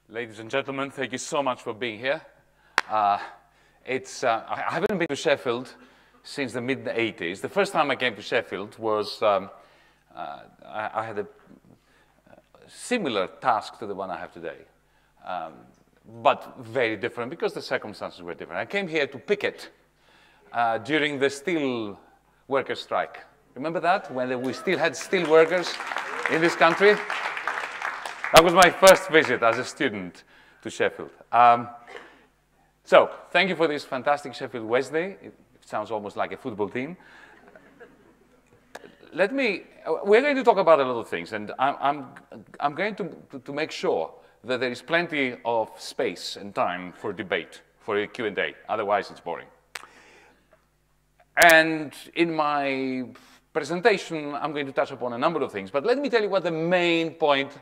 Ladies and gentlemen, thank you so much for being here. I haven't been to Sheffield since the mid-80s. The first time I came to Sheffield was, I had a similar task to the one I have today, but very different because the circumstances were different. I came here to picket during the steel workers' strike. Remember that, when we still had steel workers in this country? That was my first visit as a student to Sheffield. So, thank you for this fantastic Sheffield Wednesday. It sounds almost like a football team. We're going to talk about a lot of things, and I'm going to make sure that there is plenty of space and time for debate, for a Q&A. Otherwise, it's boring. And in my presentation, I'm going to touch upon a number of things, but let me tell you what the main point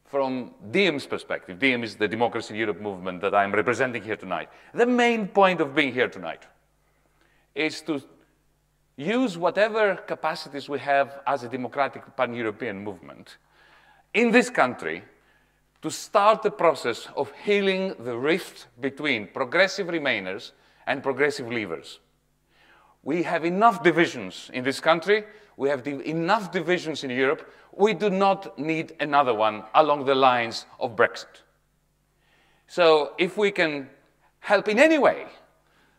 from DiEM's perspective. DiEM is the Democracy in Europe movement that I'm representing here tonight. The main point of being here tonight is to use whatever capacities we have as a democratic pan-European movement in this country to start the process of healing the rift between progressive Remainers and progressive Leavers. We have enough divisions in this country. We have enough divisions in Europe. We do not need another one along the lines of Brexit. So if we can help in any way,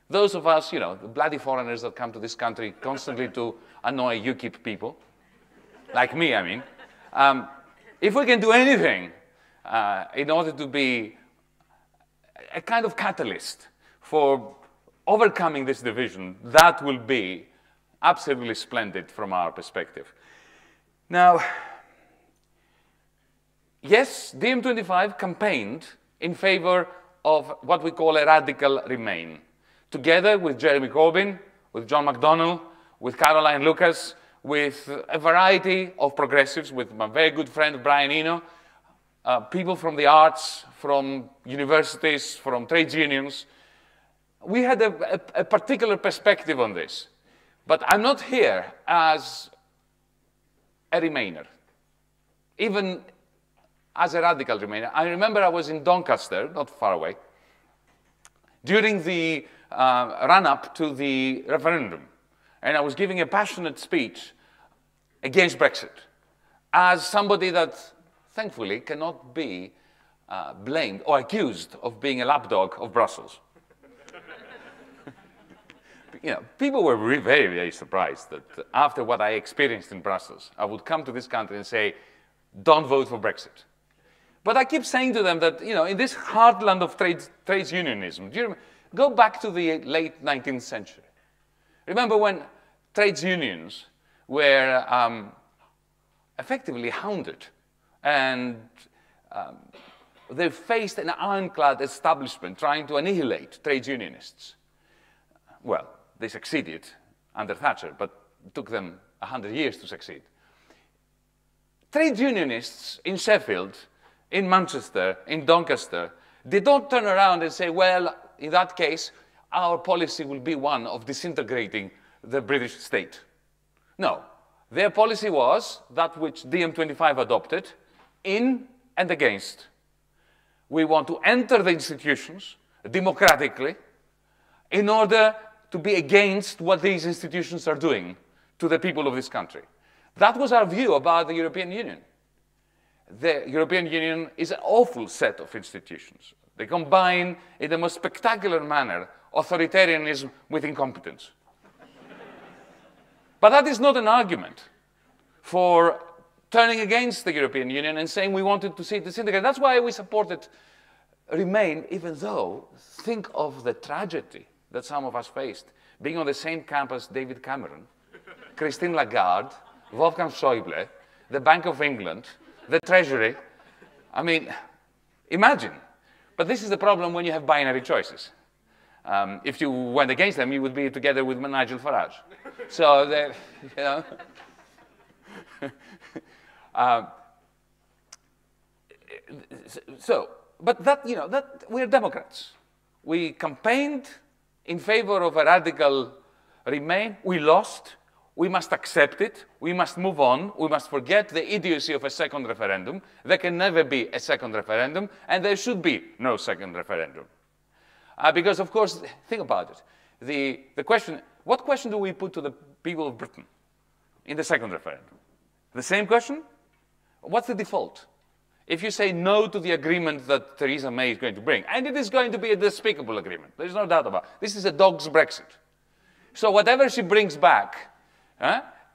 those of us, the bloody foreigners that come to this country constantly to annoy UKIP people, like me, I mean, if we can do anything in order to be a kind of catalyst for overcoming this division, that will be absolutely splendid from our perspective. Now, yes, DiEM25 campaigned in favor of what we call a radical Remain, together with Jeremy Corbyn, with John McDonnell, with Caroline Lucas, with a variety of progressives, with my very good friend Brian Eno, people from the arts, from universities, from trades unions. We had a particular perspective on this. But I'm not here as a Remainer, even as a radical Remainer. I remember I was in Doncaster, not far away, during the run-up to the referendum, and I was giving a passionate speech against Brexit as somebody that, thankfully, cannot be blamed or accused of being a lapdog of Brussels. People were really very, very surprised that after what I experienced in Brussels, I would come to this country and say, don't vote for Brexit. But I keep saying to them that, in this heartland of trades unionism, go back to the late 19th century. Remember when trades unions were effectively hounded, and they faced an ironclad establishment trying to annihilate trades unionists. Well, they succeeded under Thatcher, but it took them 100 years to succeed. Trade unionists in Sheffield, in Manchester, in Doncaster, they don't turn around and say, well, in that case, our policy will be one of disintegrating the British state. No, their policy was that which DiEM25 adopted, in and against. We want to enter the institutions democratically in order to be against what these institutions are doing to the people of this country. That was our view about the European Union. The European Union is an awful set of institutions. They combine, in the most spectacular manner, authoritarianism with incompetence. But that is not an argument for turning against the European Union and saying we wanted to see it disintegrate. That's why we supported Remain, even though, think of the tragedy that some of us faced, being on the same campus David Cameron, Christine Lagarde, Wolfgang Schäuble, the Bank of England, the Treasury. I mean, imagine. But this is the problem when you have binary choices. If you went against them, you would be together with Nigel Farage. So, but that we're Democrats. We campaigned in favor of a radical Remain. We lost. we must accept it, we must move on, we must forget the idiocy of a second referendum. There can never be a second referendum, and there should be no second referendum. Because, of course, think about it. The question, what question do we put to the people of Britain in the second referendum? The same question? What's the default? If you say no to the agreement that Theresa May is going to bring, and it is going to be a despicable agreement, there's no doubt about it. This is a dog's Brexit. So whatever she brings back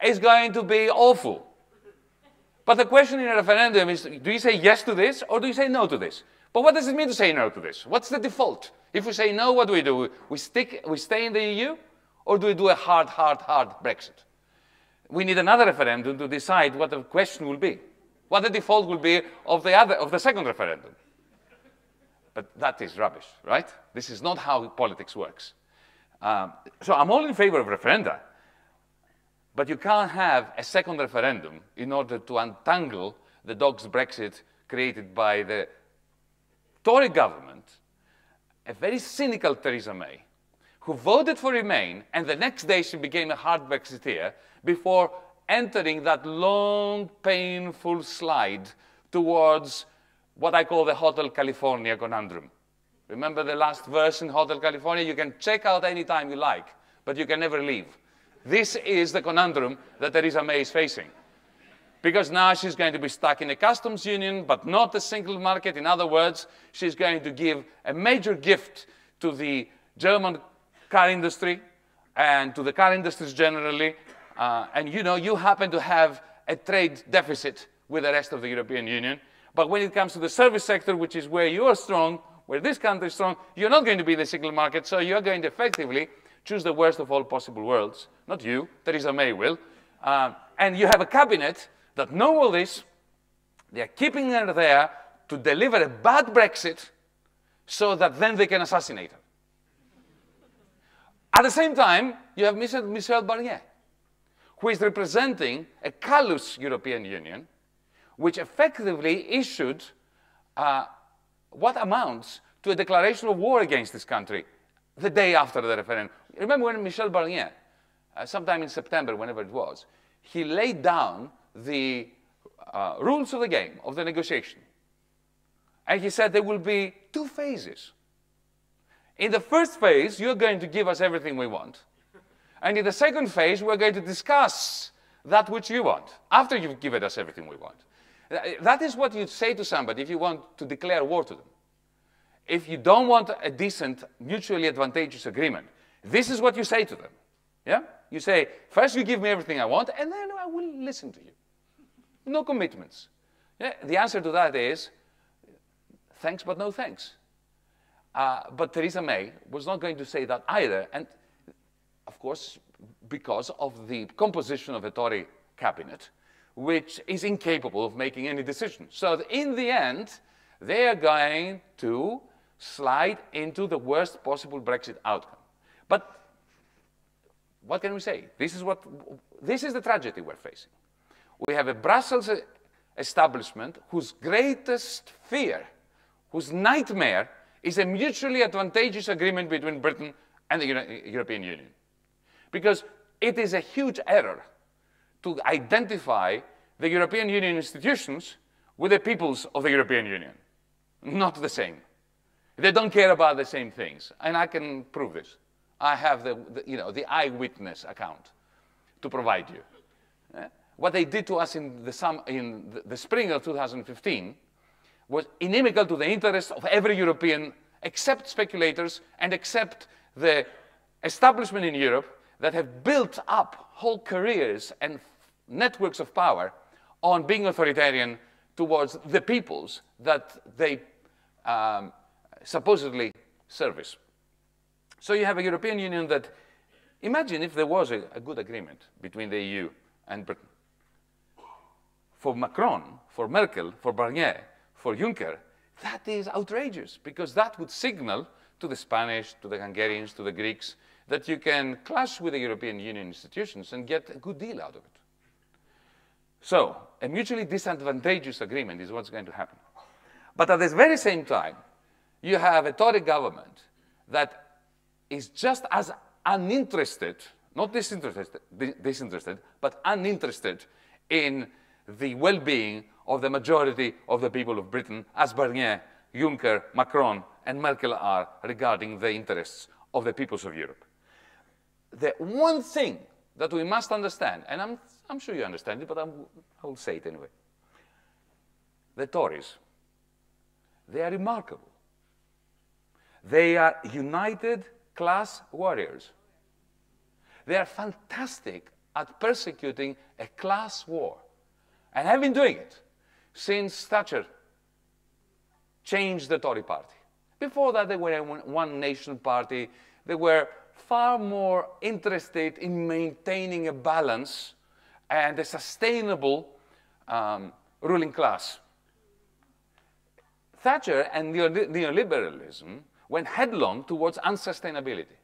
is going to be awful. But the question in a referendum is, do you say yes to this or do you say no to this? But what does it mean to say no to this? What's the default? If we say no, what do? We stay in the EU, or do we do a hard Brexit? We need another referendum to decide what the question will be, what the default will be of the second referendum. But that is rubbish, right? This is not how politics works. So I'm all in favor of referenda, but you can't have a second referendum in order to untangle the dog's Brexit created by the Tory government, a very cynical Theresa May, who voted for Remain, and the next day she became a hard Brexiteer before entering that long, painful slide towards what I call the Hotel California conundrum. Remember the last verse in Hotel California? You can check out any time you like, but you can never leave. This is the conundrum that Theresa May is facing. Because now she's going to be stuck in a customs union, but not a single market. In other words, she's going to give a major gift to the German car industry and to the car industries generally. And you know, you happen to have a trade deficit with the rest of the European Union. But when it comes to the service sector, which is where you are strong, where this country is strong, you're not going to be the single market. So you're going to effectively choose the worst of all possible worlds. Not you, Theresa May will. And you have a cabinet that know all this. They're keeping her there to deliver a bad Brexit so that then they can assassinate her. At the same time, you have Michel Barnier, who is representing a callous European Union, which effectively issued what amounts to a declaration of war against this country the day after the referendum. Remember when Michel Barnier, sometime in September, whenever it was, he laid down the rules of the game, of the negotiation. And he said there will be two phases. In the first phase, you're going to give us everything we want. And in the second phase, we're going to discuss that which you want, after you've given us everything we want. That is what you'd say to somebody if you want to declare war to them. If you don't want a decent, mutually advantageous agreement, this is what you say to them. Yeah? You say, first you give me everything I want, and then I will listen to you. No commitments. Yeah? The answer to that is, thanks but no thanks. But Theresa May was not going to say that either. And of course, because of the composition of a Tory cabinet, which is incapable of making any decision. So in the end, they are going to slide into the worst possible Brexit outcome. But what can we say? This is the tragedy we're facing. We have a Brussels establishment whose greatest fear, whose nightmare, is a mutually advantageous agreement between Britain and the European Union. Because it is a huge error to identify the European Union institutions with the peoples of the European Union. Not the same. They don't care about the same things. And I can prove this. I have the eyewitness account to provide you. What they did to us in the spring of 2015 was inimical to the interests of every European, except speculators and except the establishment in Europe that have built up whole careers and networks of power on being authoritarian towards the peoples that they supposedly service. So you have a European Union that, imagine if there was a good agreement between the EU and Britain. For Macron, for Merkel, for Barnier, for Juncker, that is outrageous, because that would signal to the Spanish, to the Hungarians, to the Greeks, that you can clash with the European Union institutions and get a good deal out of it. So, a mutually disadvantageous agreement is what's going to happen. But at the very same time, you have a Tory government that is just as uninterested not disinterested, but uninterested in the well-being of the majority of the people of Britain, as Barnier, Juncker, Macron, and Merkel are regarding the interests of the peoples of Europe. The one thing that we must understand, and I'm sure you understand it, but I will say it anyway. The Tories, they are remarkable. They are united class warriors. They are fantastic at persecuting a class war, and have been doing it since Thatcher changed the Tory party. Before that, they were a one-nation party. They were far more interested in maintaining a balance and a sustainable ruling class. Thatcher and neoliberalism went headlong towards unsustainability.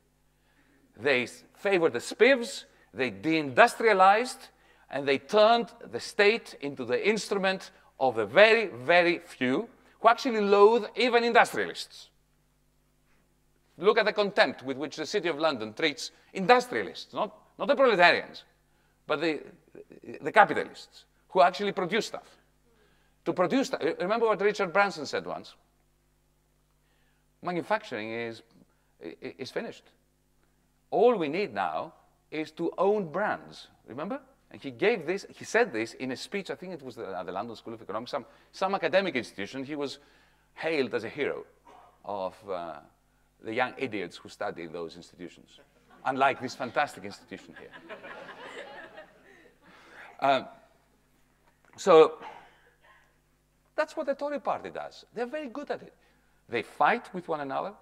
They favored the spivs, they deindustrialized, and they turned the state into the instrument of the very, very few who actually loathe even industrialists. Look at the contempt with which the City of London treats industrialists, not the proletarians, but the capitalists who actually produce stuff. To produce stuff, remember what Richard Branson said once? Manufacturing is finished. All we need now is to own brands, remember? And he said this in a speech, I think it was at the London School of Economics, some academic institution. He was hailed as a hero of the young idiots who study in those institutions, unlike this fantastic institution here. So that's what the Tory party does. They're very good at it. They fight with one another.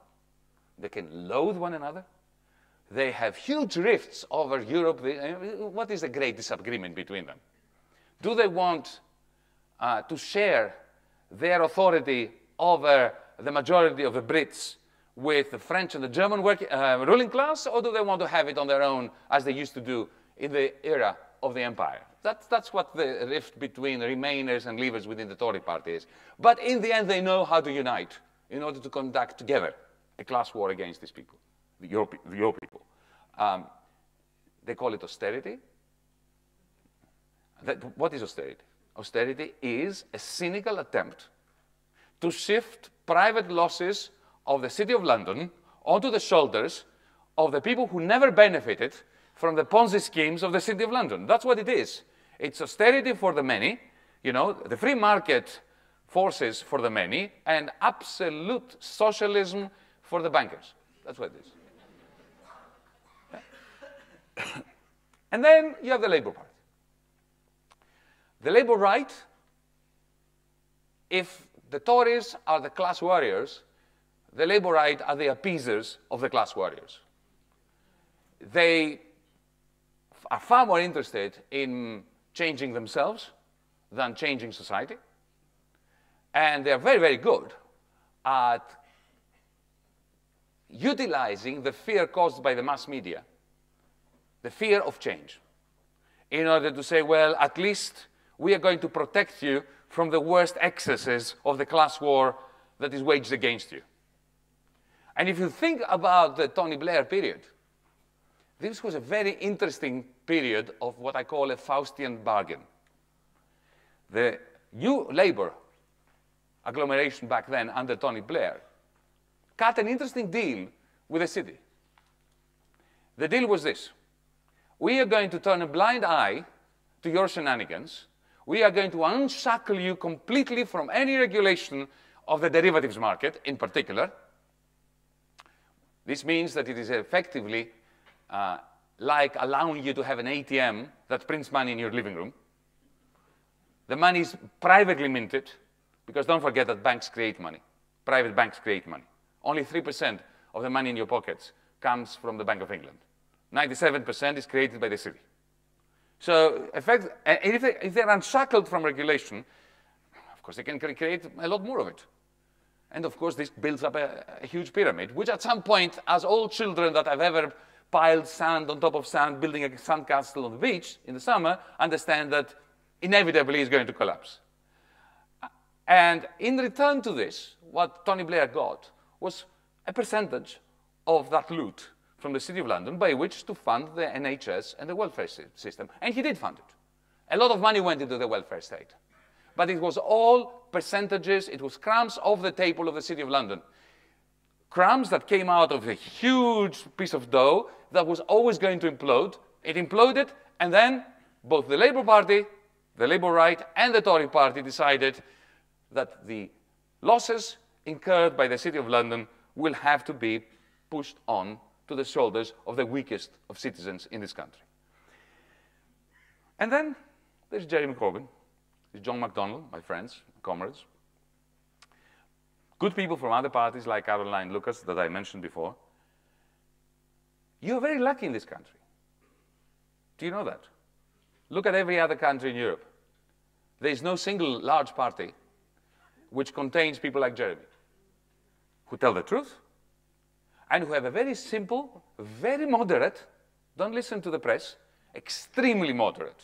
They can loathe one another. They have huge rifts over Europe. What is the great disagreement between them? Do they want to share their authority over the majority of the Brits with the French and the German ruling class, or do they want to have it on their own, as they used to do in the era of the empire? That's what the rift between Remainers and Leavers within the Tory party is. But in the end, they know how to unite in order to conduct together a class war against these people, your people. They call it austerity. What is austerity? Austerity is a cynical attempt to shift private losses of the City of London onto the shoulders of the people who never benefited from the Ponzi schemes of the City of London. That's what it is. It's austerity for the many, the free market forces for the many, and absolute socialism for the bankers. That's what it is. Yeah. And then you have the Labour Party. The Labour right, if the Tories are the class warriors, the Labour right are the appeasers of the class warriors. They are far more interested in changing themselves than changing society. And they're very, very good at utilizing the fear caused by the mass media, the fear of change, in order to say, well, at least we are going to protect you from the worst excesses of the class war that is waged against you. And if you think about the Tony Blair period, this was a very interesting period of what I call a Faustian bargain. The new Labour agglomeration back then under Tony Blair cut an interesting deal with the city. The deal was this: we are going to turn a blind eye to your shenanigans. We are going to unshackle you completely from any regulation of the derivatives market in particular. This means that it is effectively like allowing you to have an ATM that prints money in your living room. The money is privately minted, because don't forget that banks create money. Private banks create money. Only 3% of the money in your pockets comes from the Bank of England. 97% is created by the city. So if they're unshackled from regulation, of course they can create a lot more of it. And of course this builds up a huge pyramid, which at some point, as all children that have ever piled sand on top of sand, building a sandcastle on the beach in the summer, understand that inevitably is going to collapse. And in return to this, what Tony Blair got was a percentage of that loot from the City of London by which to fund the NHS and the welfare system. And he did fund it. A lot of money went into the welfare state. But it was all percentages, it was crumbs off the table of the City of London. Crumbs that came out of a huge piece of dough that was always going to implode. It imploded, and then both the Labour Party, the Labour right, and the Tory Party decided that the losses incurred by the City of London will have to be pushed on to the shoulders of the weakest of citizens in this country. And then there's Jeremy Corbyn, there's John McDonnell, my friends, comrades, good people from other parties like Caroline Lucas that I mentioned before. You're very lucky in this country. Do you know that? Look at every other country in Europe. There is no single large party which contains people like Jeremy, who tell the truth, and who have a very simple, very moderate, don't listen to the press, extremely moderate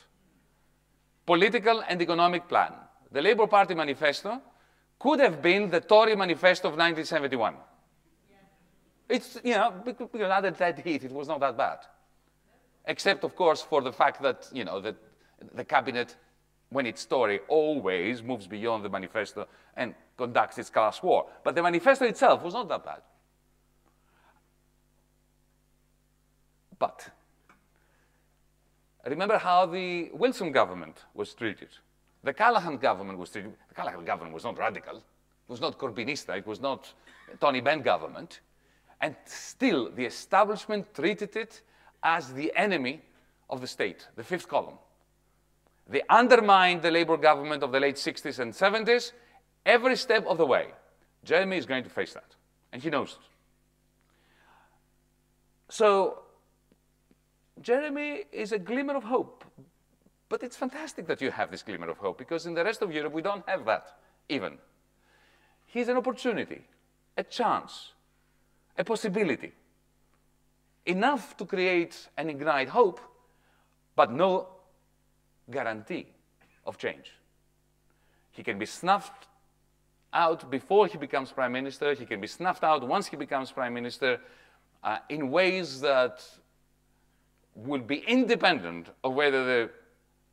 political and economic plan. The Labour Party manifesto could have been the Tory manifesto of 1971. It's, you know, because under that heat, it was not that bad. Except, of course, for the fact that, you know, that the cabinet, when it's Tory, always moves beyond the manifesto and conducts its class war. But the manifesto itself was not that bad. But remember how the Wilson government was treated. The Callaghan government was treated. The Callaghan government was not radical. It was not Corbynista. It was not Tony Benn government. And still, the establishment treated it as the enemy of the state, the fifth column. They undermined the Labour government of the late 60s and 70s every step of the way. Jeremy is going to face that, and he knows it. So, Jeremy is a glimmer of hope. But it's fantastic that you have this glimmer of hope, because in the rest of Europe, we don't have that, even. He's an opportunity, a chance, a possibility. Enough to create and ignite hope, but no guarantee of change. He can be snuffed out before he becomes Prime Minister. He can be snuffed out once he becomes Prime Minister in ways that will be independent of whether the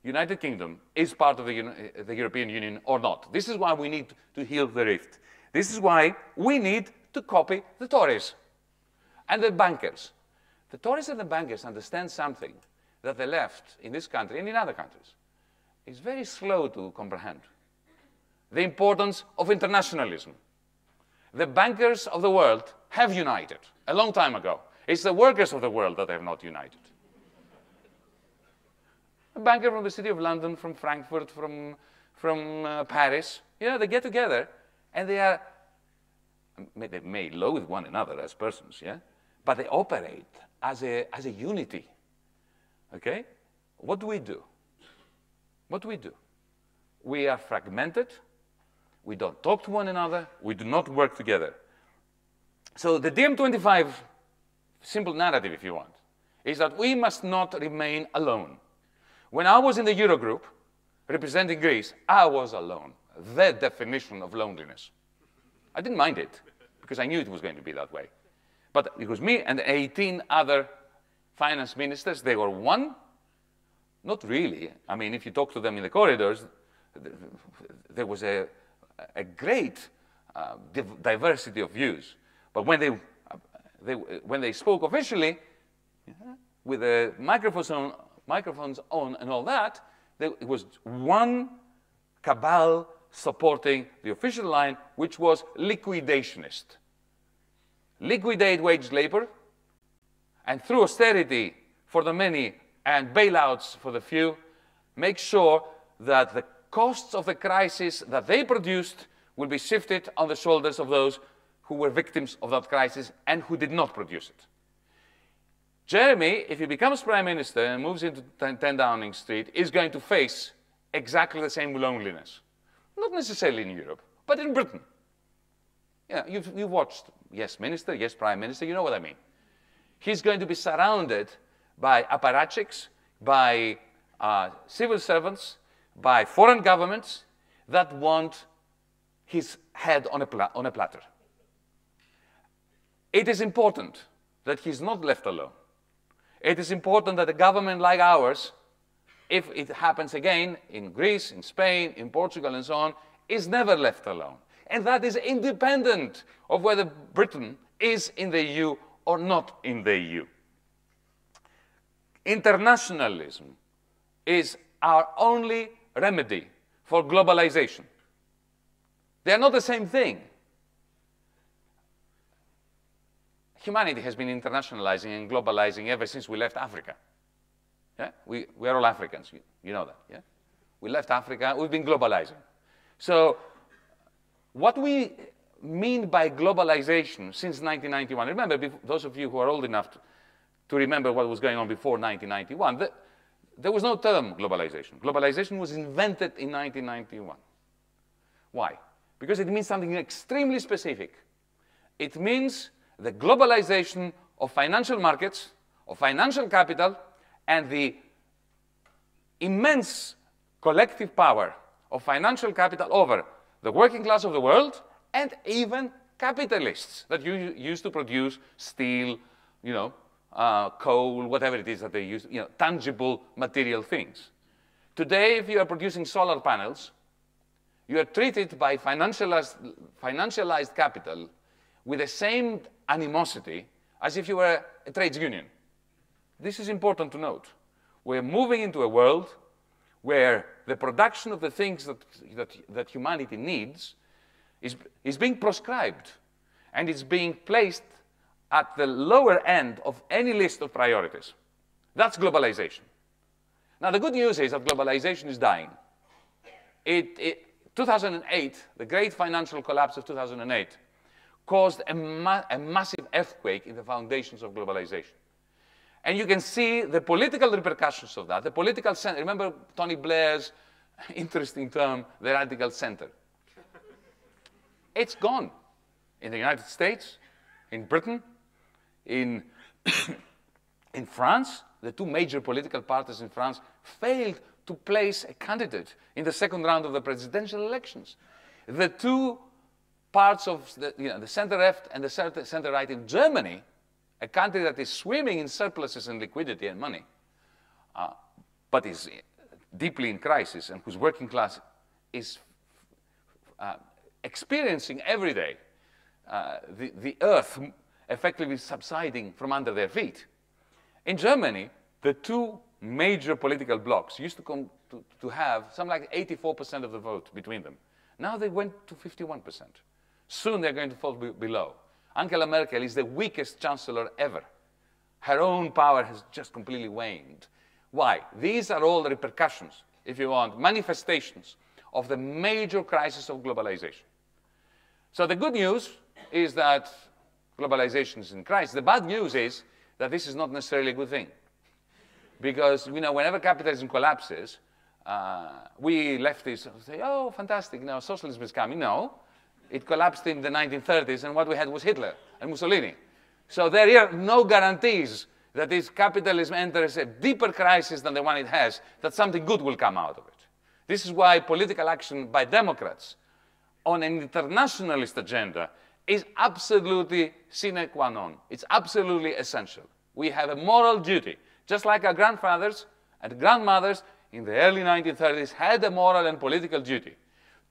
United Kingdom is part of the European Union or not. This is why we need to heal the rift. This is why we need to copy the Tories and the bankers. The Tories and the bankers understand something that the left in this country and in other countries is very slow to comprehend. The importance of internationalism. The bankers of the world have united a long time ago. It's the workers of the world that have not united. A banker from the City of London, from Frankfurt, from Paris, you know, they get together and they may loathe one another as persons, yeah? But they operate as a unity, okay? What do we do? What do we do? We are fragmented. We don't talk to one another. We do not work together. So the DiEM25 simple narrative, if you want, is that we must not remain alone. When I was in the Eurogroup, representing Greece, I was alone. The definition of loneliness. I didn't mind it, because I knew it was going to be that way. But it was me and 18 other finance ministers. They were one. Not really. I mean, if you talk to them in the corridors, there was a great diversity of views. But when they spoke officially, with the microphones on and all that, it was one cabal supporting the official line, which was liquidationist. Liquidate wage labor, and through austerity for the many and bailouts for the few, make sure that the costs of the crisis that they produced will be shifted on the shoulders of those who were victims of that crisis and who did not produce it. Jeremy, if he becomes Prime Minister and moves into 10 Downing Street, is going to face exactly the same loneliness. Not necessarily in Europe, but in Britain. Yeah, you've watched, yes, Minister, yes, Prime Minister, you know what I mean. He's going to be surrounded by apparatchiks, by civil servants, by foreign governments that want his head on a platter. It is important that he's not left alone. It is important that a government like ours, if it happens again in Greece, in Spain, in Portugal, and so on, is never left alone. And that is independent of whether Britain is in the EU or not in the EU. Internationalism is our only remedy for globalization. They are not the same thing. Humanity has been internationalizing and globalizing ever since we left Africa. Yeah? We are all Africans, you know that. Yeah? We left Africa, we've been globalizing. So what we mean by globalization since 1991, remember, those of you who are old enough to remember what was going on before 1991, there was no term globalization. Globalization was invented in 1991. Why? Because it means something extremely specific. It means the globalization of financial markets, of financial capital, and the immense collective power of financial capital over the working class of the world and even capitalists that used to produce steel, coal, whatever it is that they use, tangible material things. Today, if you are producing solar panels, you are treated by financialized capital with the same animosity as if you were a trades union. This is important to note. We're moving into a world where the production of the things that humanity needs is being proscribed, and it's being placed at the lower end of any list of priorities. That's globalization. Now, the good news is that globalization is dying. 2008, the great financial collapse of 2008, caused a massive earthquake in the foundations of globalization. And you can see the political repercussions of that, the political center. Remember Tony Blair's interesting term, the radical center? It's gone. In the United States, in Britain, in France, the two major political parties in France failed to place a candidate in the second round of the presidential elections. The two parts of the center-left and the center-right in Germany, a country that is swimming in surpluses and liquidity and money, but is deeply in crisis and whose working class is experiencing every day the earth effectively subsiding from under their feet. In Germany, the two major political blocs used to have something like 84% of the vote between them. Now they went to 51%. Soon they're going to fall below. Angela Merkel is the weakest chancellor ever. Her own power has just completely waned. Why? These are all the repercussions, if you want, manifestations of the major crisis of globalization. So the good news is that globalization is in crisis. The bad news is that this is not necessarily a good thing. Because, whenever capitalism collapses, we leftists say, oh, fantastic, now socialism is coming. No, it collapsed in the 1930s, and what we had was Hitler and Mussolini. So there are no guarantees that if capitalism enters a deeper crisis than the one it has, that something good will come out of it. This is why political action by Democrats on an internationalist agenda is absolutely sine qua non. It's absolutely essential. We have a moral duty, just like our grandfathers and grandmothers in the early 1930s had a moral and political duty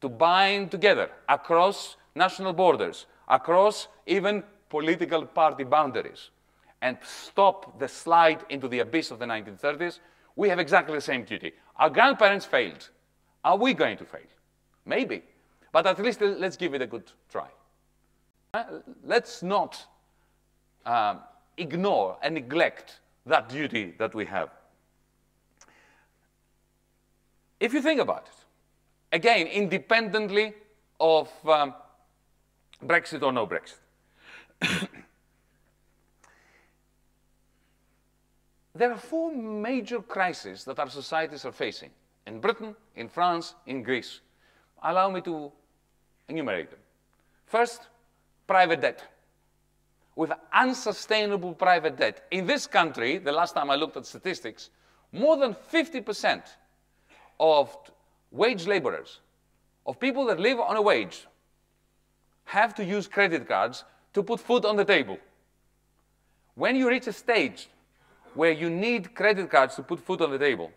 to bind together across national borders, across even political party boundaries, and stop the slide into the abyss of the 1930s. We have exactly the same duty. Our grandparents failed. Are we going to fail? Maybe. But at least let's give it a good try. Let's not ignore and neglect that duty that we have. If you think about it, again, independently of Brexit or no Brexit, there are four major crises that our societies are facing in Britain, in France, in Greece. Allow me to enumerate them. First, private debt. With unsustainable private debt. In this country, the last time I looked at statistics, more than 50% of wage laborers, of people that live on a wage, have to use credit cards to put food on the table. When you reach a stage where you need credit cards to put food on the table,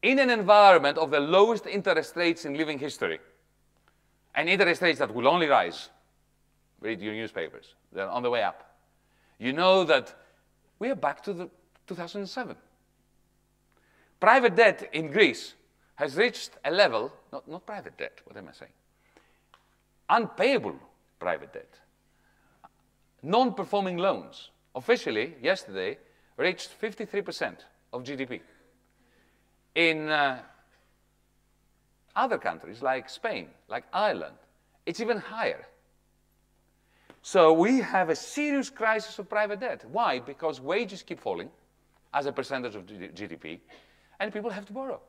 in an environment of the lowest interest rates in living history, and interest rates that will only rise, read your newspapers, they're on the way up, you know that we are back to the 2007. Private debt in Greece has reached a level, not private debt, what am I saying? Unpayable private debt. Non-performing loans, officially, yesterday, reached 53% of GDP. In other countries, like Spain, like Ireland, it's even higher. So we have a serious crisis of private debt. Why? Because wages keep falling as a percentage of GDP, and people have to borrow.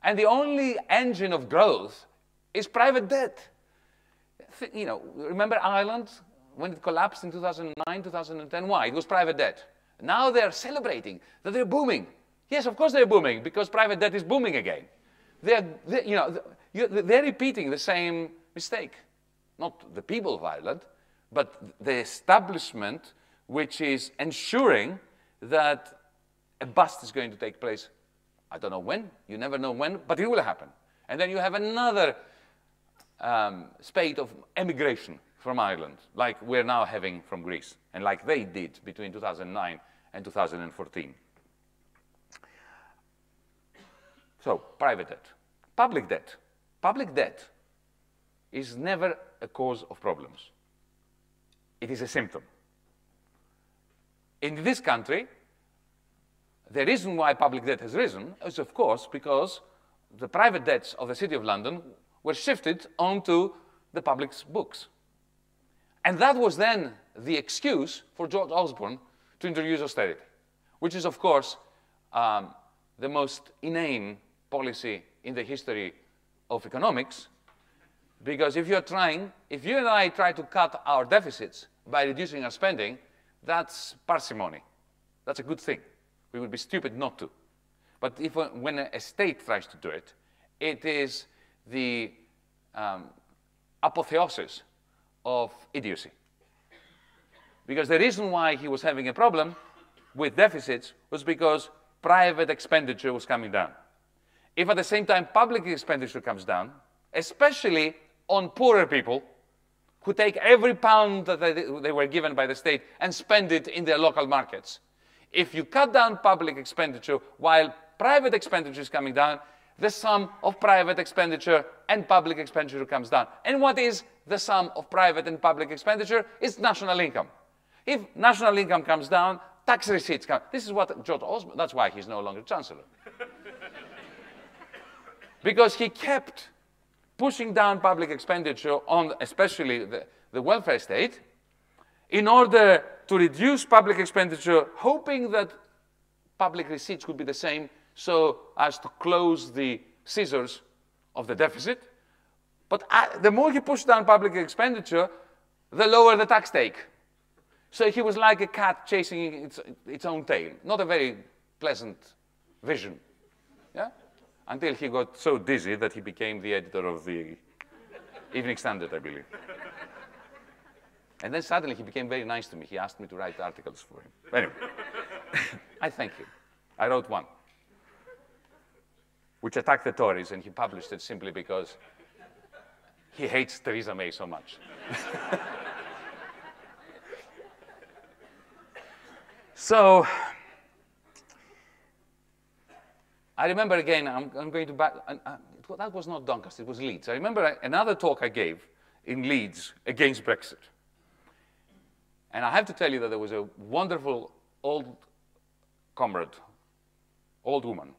And the only engine of growth is private debt. You know, remember Ireland when it collapsed in 2009, 2010? Why? It was private debt. Now they're celebrating that they're booming. Yes, of course they're booming, because private debt is booming again. They're repeating the same mistake. Not the people of Ireland, but the establishment which is ensuring that a bust is going to take place. I don't know when, you never know when, but it will happen. And then you have another spate of emigration from Ireland, like we're now having from Greece, and like they did between 2009 and 2014. So, private debt. Public debt. Public debt is never a cause of problems. It is a symptom. In this country, the reason why public debt has risen is, of course, because the private debts of the City of London were shifted onto the public's books. And that was then the excuse for George Osborne to introduce austerity, which is, of course, the most inane policy in the history of economics, because if you and I try to cut our deficits by reducing our spending, that's parsimony. That's a good thing. We would be stupid not to. But when a state tries to do it, it is the apotheosis of idiocy. Because the reason why he was having a problem with deficits was because private expenditure was coming down. If at the same time public expenditure comes down, especially on poorer people who take every pound that they were given by the state and spend it in their local markets. If you cut down public expenditure while private expenditure is coming down, the sum of private expenditure and public expenditure comes down. And what is the sum of private and public expenditure? It's national income. If national income comes down, tax receipts come. This is what George Osborne, that's why he's no longer Chancellor. Because he kept pushing down public expenditure on especially the welfare state in order to reduce public expenditure, hoping that public receipts would be the same so as to close the scissors of the deficit. But the more he pushed down public expenditure, the lower the tax take. So he was like a cat chasing its own tail. Not a very pleasant vision. Yeah? Until he got so dizzy that he became the editor of the Evening Standard, I believe. And then suddenly he became very nice to me. He asked me to write articles for him. Anyway, I thank him. I wrote one, which attacked the Tories, and he published it simply because he hates Theresa May so much. So, I remember again, I'm going to back, that was not Doncaster, it was Leeds. I remember another talk I gave in Leeds against Brexit. And I have to tell you that there was a wonderful old comrade, old woman,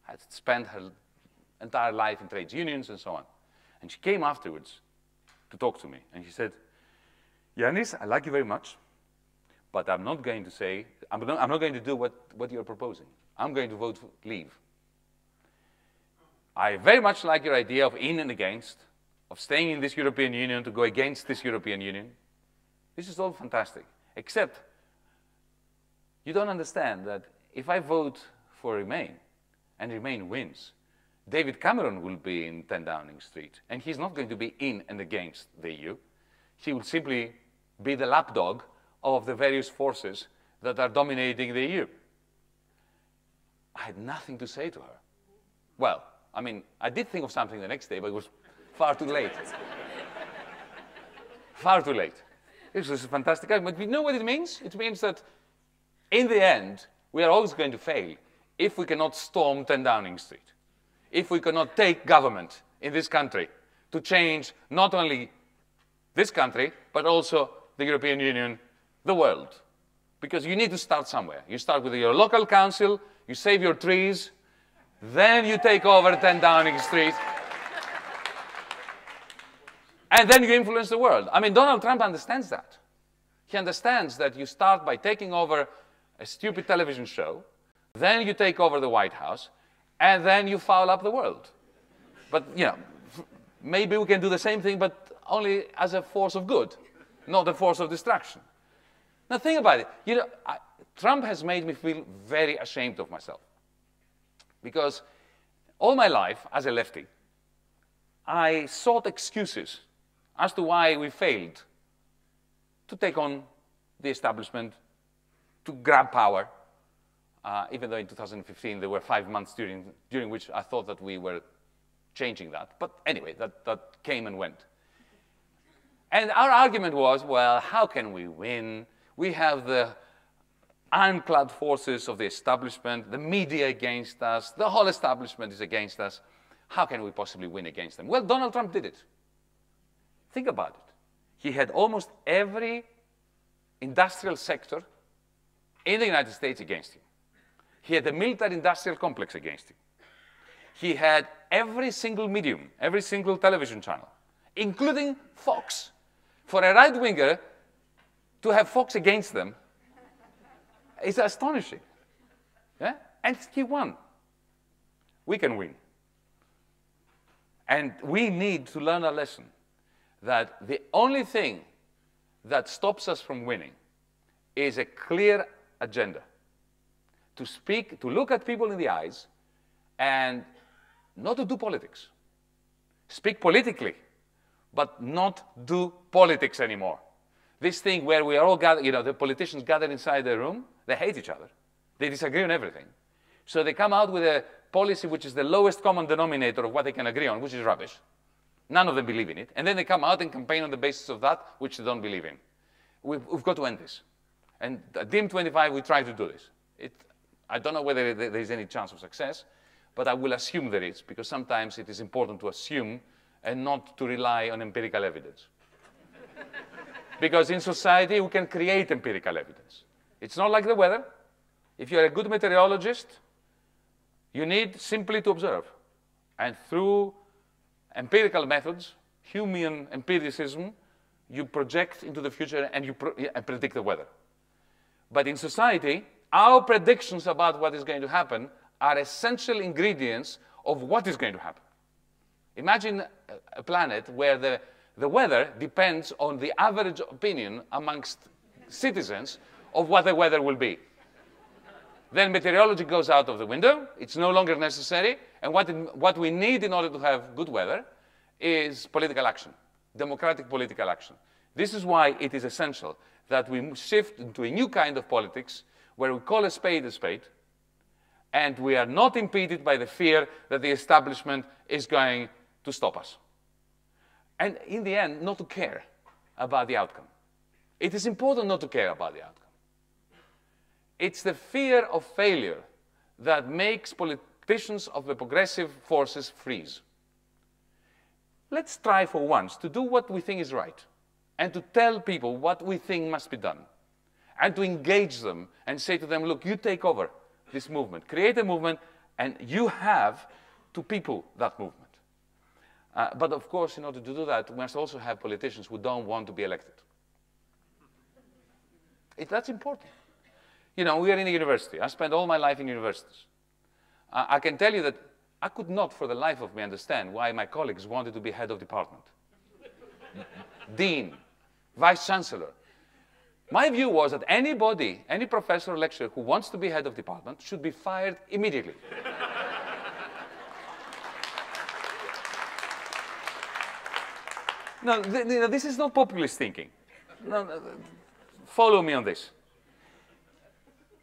had spent her entire life in trades unions and so on. And she came afterwards to talk to me, and she said, Yanis, I like you very much, but I'm not going to say, I'm not going to do what you're proposing. I'm going to vote for leave. I very much like your idea of in and against, of staying in this European Union to go against this European Union. This is all fantastic, except you don't understand that if I vote for Remain, and Remain wins, David Cameron will be in 10 Downing Street, and he's not going to be in and against the EU. He will simply be the lapdog of the various forces that are dominating the EU. I had nothing to say to her. Well, I mean, I did think of something the next day, but it was far too late. Far too late. This was a fantastic argument. But you know what it means? It means that in the end, we are always going to fail if we cannot storm 10 Downing Street, if we cannot take government in this country to change not only this country, but also the European Union, the world. Because you need to start somewhere. You start with your local council, you save your trees, then you take over 10 Downing Street, and then you influence the world. I mean, Donald Trump understands that. He understands that you start by taking over a stupid television show, then you take over the White House, and then you foul up the world. But, you know, maybe we can do the same thing, but only as a force of good, not a force of destruction. Now, think about it. You know, Trump has made me feel very ashamed of myself. Because all my life, as a lefty, I sought excuses as to why we failed to take on the establishment, to grab power, even though in 2015 there were 5 months during which I thought that we were changing that. But anyway, that came and went. And our argument was, well, how can we win? We have the ironclad forces of the establishment, the media against us, the whole establishment is against us. How can we possibly win against them? Well, Donald Trump did it. Think about it. He had almost every industrial sector in the United States against him. He had the military-industrial complex against him. He had every single medium, every single television channel, including Fox. For a right-winger to have Fox against them is astonishing. Yeah? And he won. We can win. And we need to learn a lesson that the only thing that stops us from winning is a clear agenda. To speak, to look at people in the eyes and not to do politics. Speak politically, but not do politics anymore. This thing where we are all gathered, you know, the politicians gather inside the room, they hate each other. They disagree on everything. So they come out with a policy which is the lowest common denominator of what they can agree on, which is rubbish. None of them believe in it. And then they come out and campaign on the basis of that, which they don't believe in. We've got to end this. And at DiEM25, we try to do this. I don't know whether there is any chance of success, but I will assume there is, because sometimes it is important to assume and not to rely on empirical evidence. Because in society, we can create empirical evidence. It's not like the weather. If you're a good meteorologist, you need simply to observe. And through empirical methods, human empiricism, you project into the future and you predict the weather. But in society, our predictions about what is going to happen are essential ingredients of what is going to happen. Imagine a planet where the weather depends on the average opinion amongst citizens of what the weather will be. Then meteorology goes out of the window. It's no longer necessary. And what we need in order to have good weather is political action, democratic political action. This is why it is essential that we shift into a new kind of politics where we call a spade, and we are not impeded by the fear that the establishment is going to stop us. And in the end, not to care about the outcome. It is important not to care about the outcome. It's the fear of failure that makes politicians of the progressive forces freeze. Let's try for once to do what we think is right and to tell people what we think must be done and to engage them and say to them, look, you take over this movement, create a movement, and you have to people that movement. But of course, in order to do that, we must also have politicians who don't want to be elected. That's important. You know, we are in a university. I spent all my life in universities. I can tell you that I could not, for the life of me, understand why my colleagues wanted to be head of department, dean, vice chancellor. My view was that anybody, any professor or lecturer who wants to be head of department should be fired immediately. No, this is not populist thinking. No, follow me on this.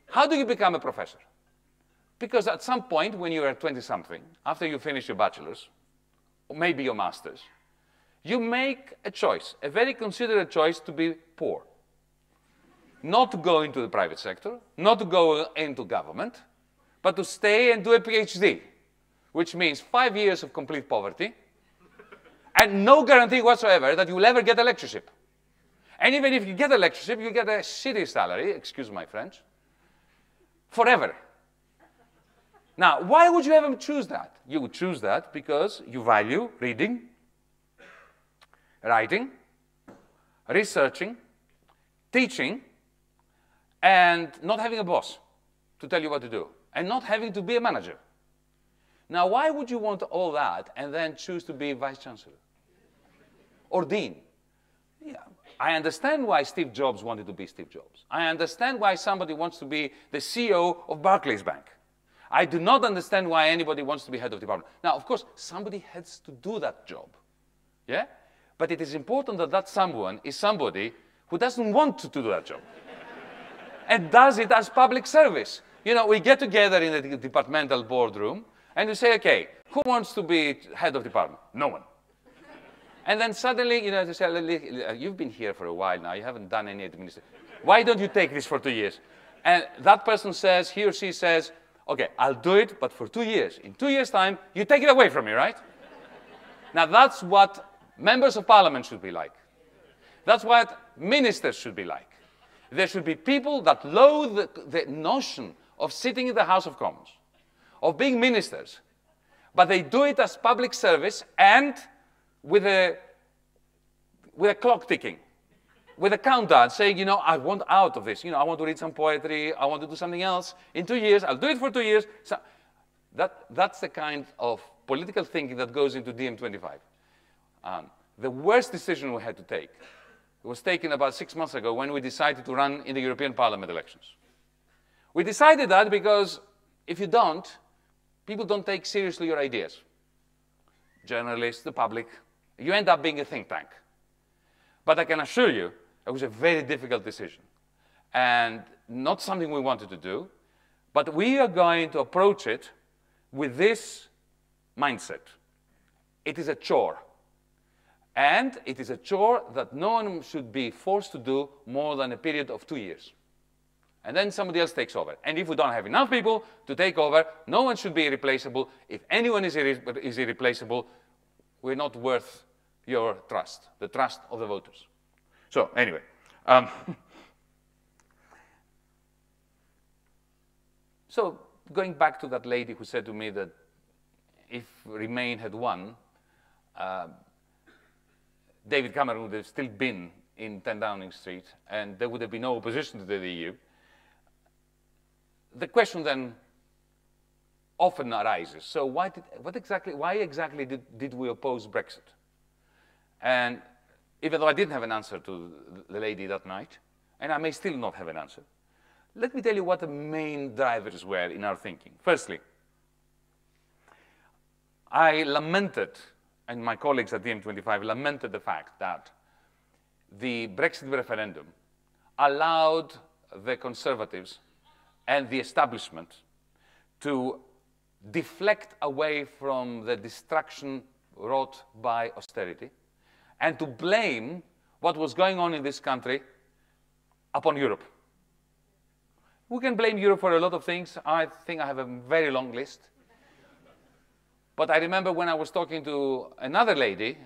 How do you become a professor? Because at some point when you are 20-something, after you finish your bachelor's, or maybe your master's, you make a choice, a very considerate choice to be poor. Not to go into the private sector, not to go into government, but to stay and do a PhD, which means 5 years of complete poverty, and no guarantee whatsoever that you will ever get a lectureship. And even if you get a lectureship, you get a shitty salary, excuse my French, forever. Now, why would you ever choose that? You would choose that because you value reading, writing, researching, teaching, and not having a boss to tell you what to do, and not having to be a manager. Now, why would you want all that and then choose to be vice chancellor or dean? Yeah. I understand why Steve Jobs wanted to be Steve Jobs. I understand why somebody wants to be the CEO of Barclays Bank. I do not understand why anybody wants to be head of department. Now, of course, somebody has to do that job. Yeah? But it is important that that someone is somebody who doesn't want to do that job and does it as public service. You know, we get together in the departmental boardroom and we say, okay, who wants to be head of department? No one. And then suddenly, you know, they say, you've been here for a while now, you haven't done any administration. Why don't you take this for 2 years? And that person says, he or she says, okay, I'll do it, but for 2 years. In 2 years' time, you take it away from me, right? Now, that's what members of parliament should be like. That's what ministers should be like. There should be people that loathe the notion of sitting in the House of Commons, of being ministers, but they do it as public service and with a clock ticking, with a countdown, saying, you know, I want out of this. You know, I want to read some poetry. I want to do something else. In 2 years, I'll do it for 2 years. So that's the kind of political thinking that goes into DiEM25. The worst decision we had to take was taken about 6 months ago when we decided to run in the European Parliament elections. We decided that because if you don't, people don't take seriously your ideas. Journalists, the public, you end up being a think tank. But I can assure you, it was a very difficult decision and not something we wanted to do, but we are going to approach it with this mindset. It is a chore. And it is a chore that no one should be forced to do more than a period of 2 years. And then somebody else takes over. And if we don't have enough people to take over, no one should be irreplaceable. If anyone is irreplaceable, we're not worth your trust, the trust of the voters. So anyway, so going back to that lady who said to me that if Remain had won, David Cameron would have still been in 10 Downing Street, and there would have been no opposition to the EU. The question then often arises, so why exactly did we oppose Brexit? And even though I didn't have an answer to the lady that night, and I may still not have an answer, let me tell you what the main drivers were in our thinking. Firstly, I lamented, and my colleagues at DiEM25 lamented the fact that the Brexit referendum allowed the Conservatives and the establishment to deflect away from the destruction wrought by austerity and to blame what was going on in this country upon Europe. We can blame Europe for a lot of things. I think I have a very long list. But I remember when I was talking to another lady,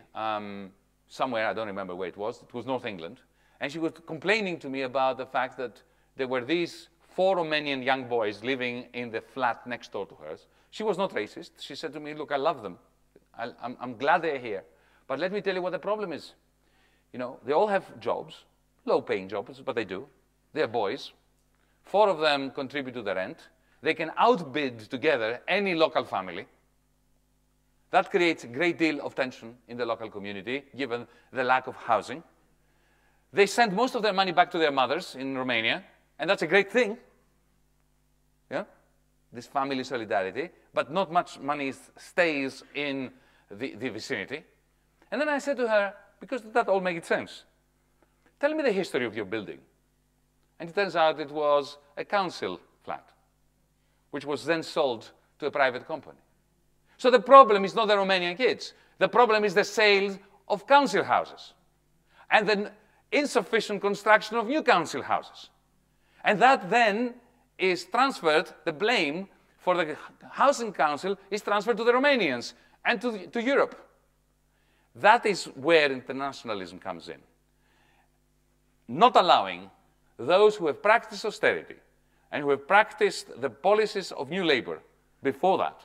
somewhere, I don't remember where it was North England, and she was complaining to me about the fact that there were these 4 Romanian young boys living in the flat next door to hers. She was not racist. She said to me, look, I love them. I'm glad they're here. But let me tell you what the problem is. You know, they all have jobs, low-paying jobs, but they do. They're boys. 4 of them contribute to the rent. They can outbid together any local family. That creates a great deal of tension in the local community, given the lack of housing. They send most of their money back to their mothers in Romania, and that's a great thing. Yeah? This family solidarity, but not much money stays in the vicinity. And then I said to her, because that all makes sense, tell me the history of your building. And it turns out it was a council flat, which was then sold to a private company. So the problem is not the Romanian kids. The problem is the sale of council houses and the insufficient construction of new council houses. And that then is transferred, the blame for the housing council is transferred to the Romanians and to Europe. That is where internationalism comes in. Not allowing those who have practiced austerity and who have practiced the policies of new labor before that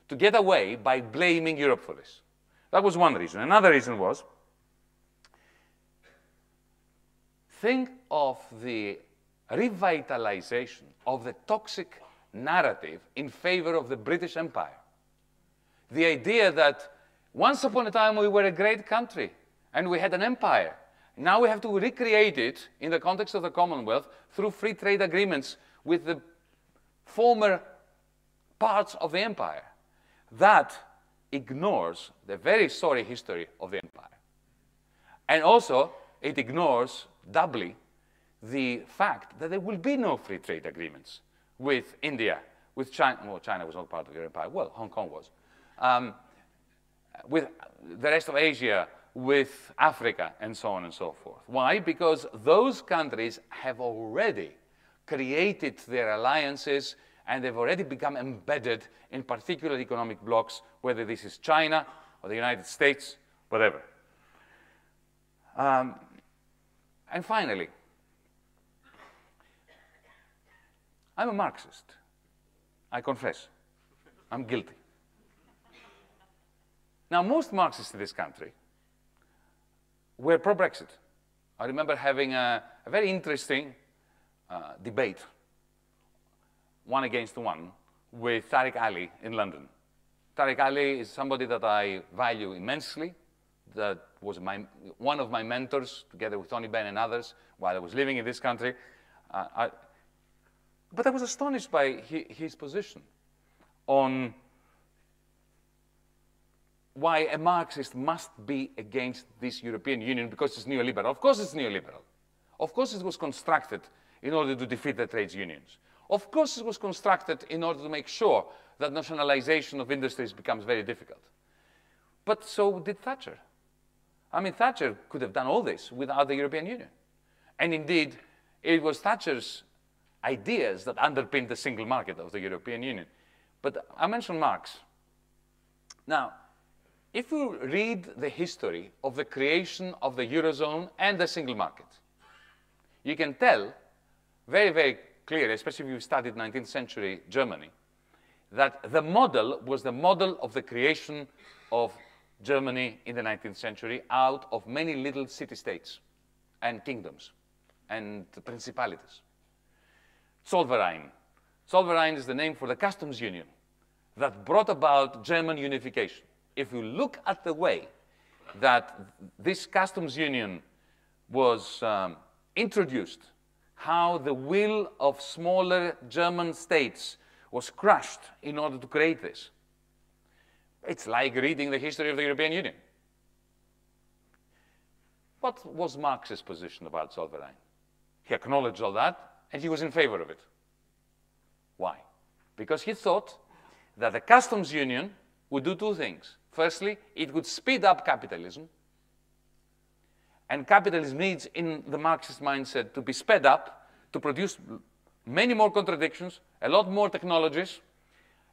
to get away by blaming Europe for this. That was one reason. Another reason was, think of the revitalization of the toxic narrative in favor of the British Empire. The idea that once upon a time we were a great country and we had an empire. Now we have to recreate it in the context of the Commonwealth through free trade agreements with the former parts of the empire. That ignores the very sorry history of the empire. And also, it ignores doubly the fact that there will be no free trade agreements with India, with China. Well, China was not part of the empire. Well, Hong Kong was. With the rest of Asia, with Africa, and so on and so forth. Why? Because those countries have already created their alliances and they've already become embedded in particular economic blocs, whether this is China or the United States, whatever. And finally, I'm a Marxist. I confess. I'm guilty. Now, most Marxists in this country were pro-Brexit. I remember having a very interesting debate, one against one, with Tariq Ali in London. Tariq Ali is somebody that I value immensely, that was one of my mentors, together with Tony Benn and others, while I was living in this country. But I was astonished by his position on why a Marxist must be against this European Union because it's neoliberal. Of course it's neoliberal. Of course it was constructed in order to defeat the trade unions. Of course it was constructed in order to make sure that nationalization of industries becomes very difficult. But so did Thatcher. I mean, Thatcher could have done all this without the European Union. And indeed, it was Thatcher's ideas that underpinned the single market of the European Union. But I mentioned Marx. Now, if you read the history of the creation of the Eurozone and the single market, you can tell very, very clearly, especially if you studied 19th century Germany, that the model was the model of the creation of Germany in the 19th century out of many little city-states and kingdoms and principalities. Zollverein. Zollverein is the name for the customs union that brought about German unification. If you look at the way that this customs union was introduced, how the will of smaller German states was crushed in order to create this, it's like reading the history of the European Union. What was Marx's position about Zollverein? He acknowledged all that, and he was in favor of it. Why? Because he thought that the customs union would do two things. Firstly, it would speed up capitalism. And capitalism needs, in the Marxist mindset, to be sped up, to produce many more contradictions, a lot more technologies,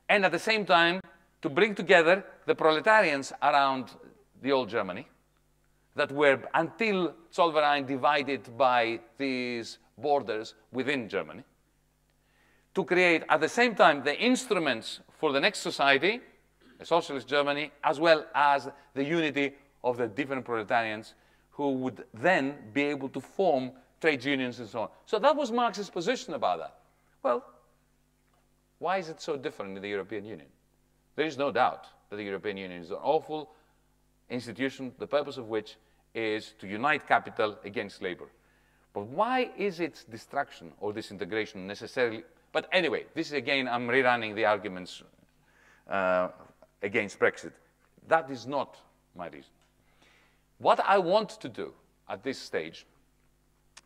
and at the same time, to bring together the proletarians around the old Germany that were, until Zollverein, divided by these borders within Germany, to create, at the same time, the instruments for the next society, a socialist Germany, as well as the unity of the different proletarians who would then be able to form trade unions and so on. So that was Marx's position about that. Well, why is it so different in the European Union? There is no doubt that the European Union is an awful institution, the purpose of which is to unite capital against labor. But why is its destruction or disintegration necessarily? But anyway, this is again, I'm rerunning the arguments against Brexit. That is not my reason. What I want to do at this stage,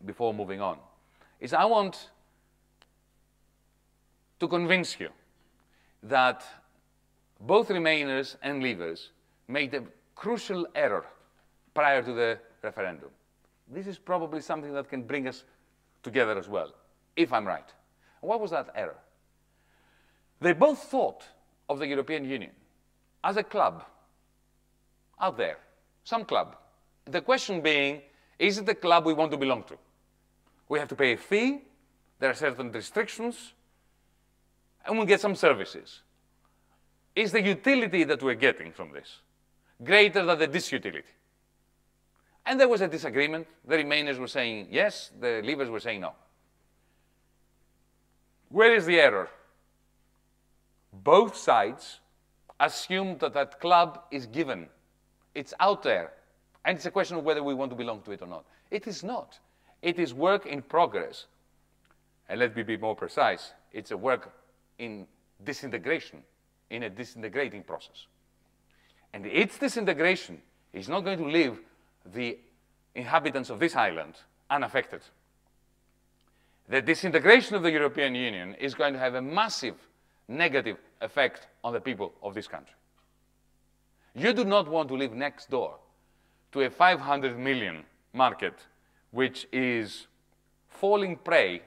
before moving on, is I want to convince you that both Remainers and Leavers made a crucial error prior to the referendum. This is probably something that can bring us together as well, if I'm right. And what was that error? They both thought of the European Union as a club out there, some club. The question being, is it the club we want to belong to? We have to pay a fee, there are certain restrictions, and we get some services. Is the utility that we're getting from this greater than the disutility? And there was a disagreement. The Remainers were saying yes, the Leavers were saying no. Where is the error? Both sides assumed that that club is given. It's out there. And it's a question of whether we want to belong to it or not. It is not. It is work in progress. And let me be more precise. It's a work in disintegration, in a disintegrating process. And its disintegration is not going to leave the inhabitants of this island unaffected. The disintegration of the European Union is going to have a massive negative effect on the people of this country. You do not want to live next door to a 500 million market which is falling prey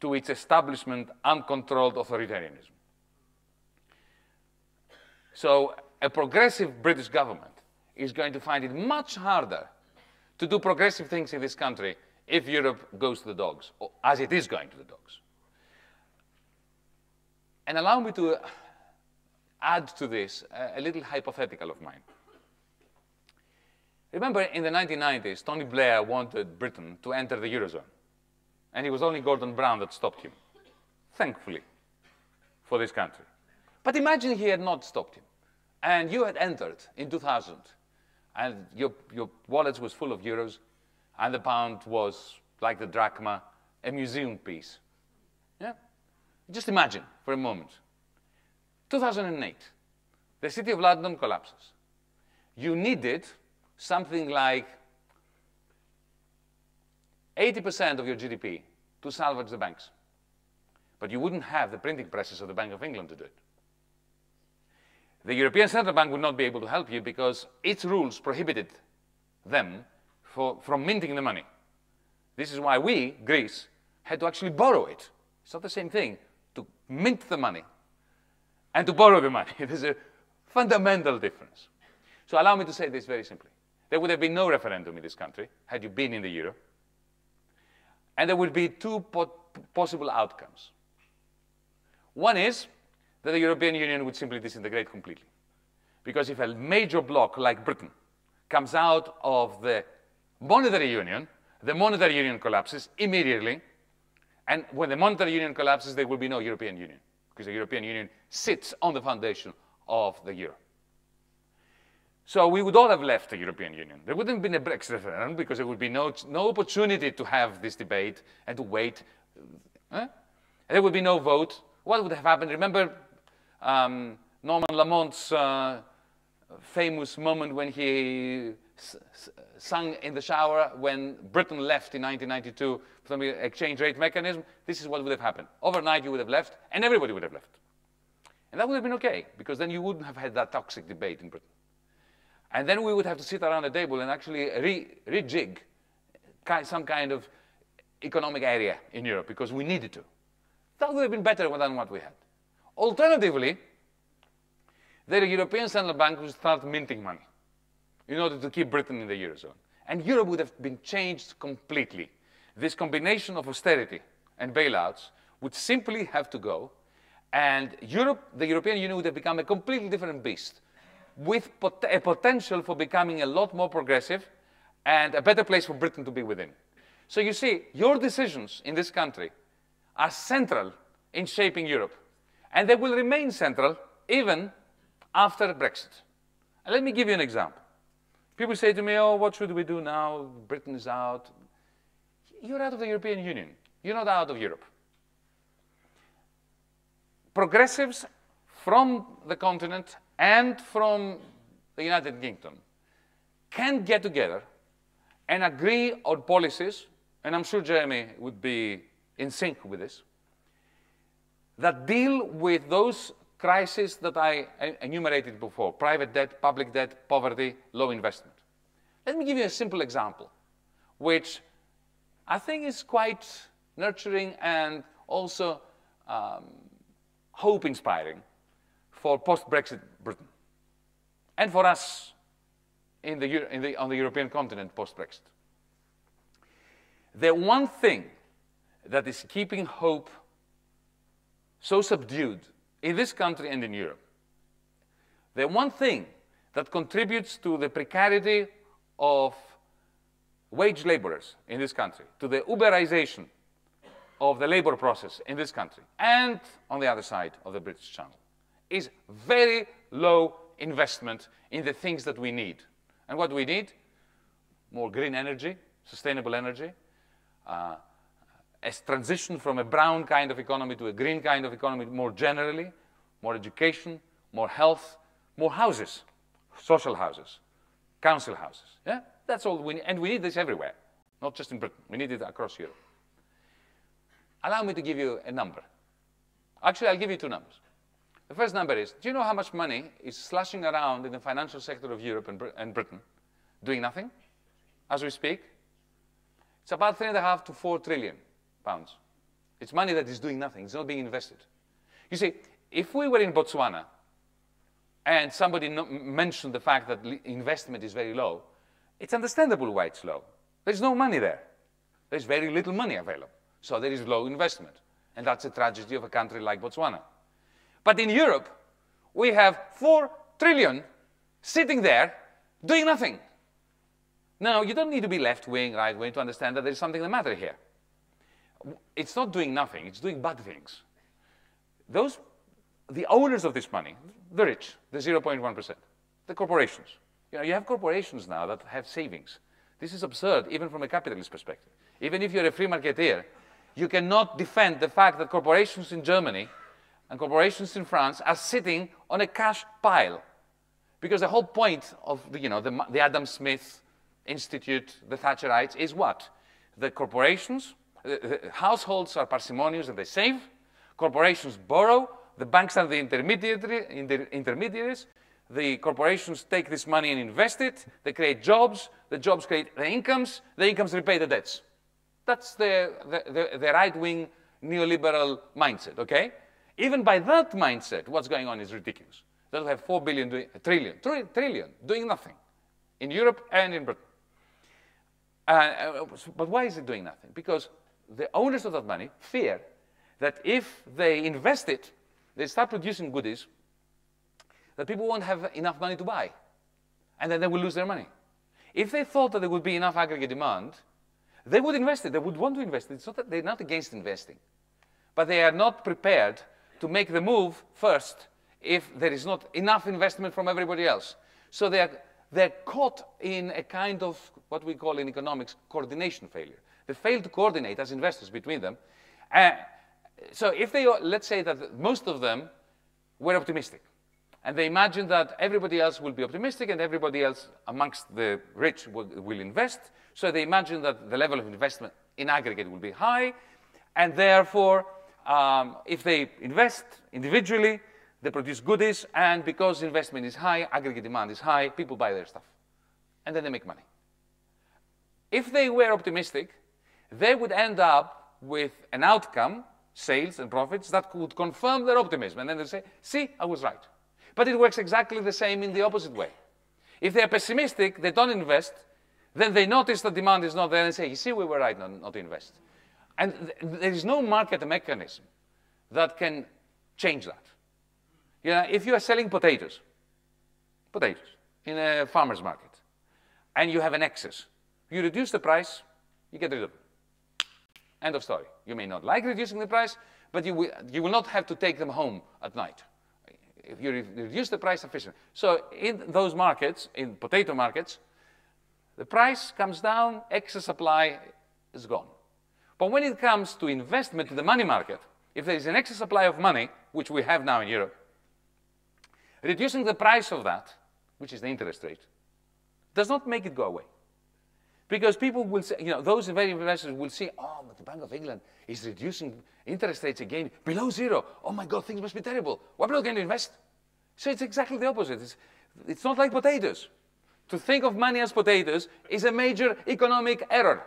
to its establishment uncontrolled authoritarianism. So a progressive British government is going to find it much harder to do progressive things in this country if Europe goes to the dogs, or as it is going to the dogs. And allow me to add to this a little hypothetical of mine. Remember, in the 1990s, Tony Blair wanted Britain to enter the Eurozone. And it was only Gordon Brown that stopped him, thankfully, for this country. But imagine he had not stopped him. And you had entered in 2000, and your wallet was full of euros, and the pound was, like the drachma, a museum piece. Yeah? Just imagine for a moment. 2008, the City of London collapses. You needed something like 80% of your GDP to salvage the banks. But you wouldn't have the printing presses of the Bank of England to do it. The European Central Bank would not be able to help you because its rules prohibited them from minting the money. This is why we, Greece, had to actually borrow it. It's not the same thing to mint the money and to borrow the money. There's a fundamental difference. So allow me to say this very simply. There would have been no referendum in this country had you been in the euro. And there would be two possible outcomes. One is that the European Union would simply disintegrate completely. Because if a major bloc like Britain comes out of the monetary union collapses immediately. And when the monetary union collapses, there will be no European Union, because the European Union sits on the foundation of the euro. So we would all have left the European Union. There wouldn't have been a Brexit referendum because there would be no opportunity to have this debate and to wait. There would be no vote. What would have happened? Remember Norman Lamont's famous moment when he sung in the shower when Britain left in 1992 from the exchange rate mechanism? This is what would have happened. Overnight you would have left, and everybody would have left. And that would have been okay, because then you wouldn't have had that toxic debate in Britain. And then we would have to sit around a table and actually rejig some kind of economic area in Europe, because we needed to. That would have been better than what we had. Alternatively, the European Central Bank would start minting money in order to keep Britain in the Eurozone. And Europe would have been changed completely. This combination of austerity and bailouts would simply have to go, and the European Union would have become a completely different beast, with a potential for becoming a lot more progressive and a better place for Britain to be within. So you see, your decisions in this country are central in shaping Europe. And they will remain central even after Brexit. And let me give you an example. People say to me, oh, what should we do now? Britain is out. You're out of the European Union. You're not out of Europe. Progressives from the continent and from the United Kingdom can get together and agree on policies, and I'm sure Jeremy would be in sync with this, that deal with those crises that I enumerated before: private debt, public debt, poverty, low investment. Let me give you a simple example, which I think is quite nurturing and also hope-inspiring for post-Brexit Britain, and for us on the European continent post-Brexit. The one thing that is keeping hope so subdued in this country and in Europe, the one thing that contributes to the precarity of wage laborers in this country, to the Uberization of the labor process in this country, and on the other side of the British Channel, is very low investment in the things that we need. And what do we need? More green energy, sustainable energy, a transition from a brown kind of economy to a green kind of economy more generally, more education, more health, more houses, social houses, council houses. Yeah? That's all we need. And we need this everywhere, not just in Britain. We need it across Europe. Allow me to give you a number. Actually, I'll give you two numbers. The first number is, do you know how much money is slushing around in the financial sector of Europe and Britain, doing nothing, as we speak? It's about 3.5 to 4 trillion pounds. It's money that is doing nothing. It's not being invested. You see, if we were in Botswana and somebody mentioned the fact that investment is very low, it's understandable why it's low. There's no money there. There's very little money available. So there is low investment. And that's a tragedy of a country like Botswana. But in Europe, we have 4 trillion sitting there doing nothing. Now, you don't need to be left-wing, right-wing to understand that there's something the matter here. It's not doing nothing, it's doing bad things. The owners of this money, the rich, the 0.1%, the corporations. You have corporations now that have savings. This is absurd, even from a capitalist perspective. Even if you're a free marketeer, you cannot defend the fact that corporations in Germany and corporations in France are sitting on a cash pile. Because the whole point of the Adam Smith Institute, the Thatcherites, is what? The corporations, the households are parsimonious and they save. Corporations borrow. The banks are the intermediaries. The corporations take this money and invest it. They create jobs. The jobs create the incomes. The incomes repay the debts. That's the right-wing neoliberal mindset, okay? Even by that mindset, what's going on is ridiculous. They'll have 4 billion, trillion doing nothing in Europe and in Britain. But why is it doing nothing? Because the owners of that money fear that if they invest it, they start producing goodies that people won't have enough money to buy. And then they will lose their money. If they thought that there would be enough aggregate demand, they would invest it. They would want to invest it. It's not that they're not against investing. But they are not prepared to make the move first if there is not enough investment from everybody else. So they're caught in a kind of what we call in economics coordination failure. They fail to coordinate as investors between them. So if they, let's say that most of them were optimistic, and they imagine that everybody else will be optimistic and everybody else amongst the rich will invest, so they imagine that the level of investment in aggregate will be high, and therefore, if they invest individually, they produce goodies, and because investment is high, aggregate demand is high, people buy their stuff. And then they make money. If they were optimistic, they would end up with an outcome, sales and profits, that would confirm their optimism. And then they say, see, I was right. But it works exactly the same in the opposite way. If they're pessimistic, they don't invest, then they notice that demand is not there and say, you see, we were right not to invest. And there is no market mechanism that can change that. If you are selling potatoes in a farmer's market, and you have an excess, you reduce the price, you get rid of it. End of story. You may not like reducing the price, but you will not have to take them home at night if you reduce the price sufficiently. So in those markets, in potato markets, the price comes down, excess supply is gone. But when it comes to investment in the money market, if there is an excess supply of money, which we have now in Europe, reducing the price of that, which is the interest rate, does not make it go away. Because people will say, those very investors will see, oh, but the Bank of England is reducing interest rates again below zero. Oh my God, things must be terrible. Why are we not going to invest? So it's exactly the opposite. It's not like potatoes. To think of money as potatoes is a major economic error.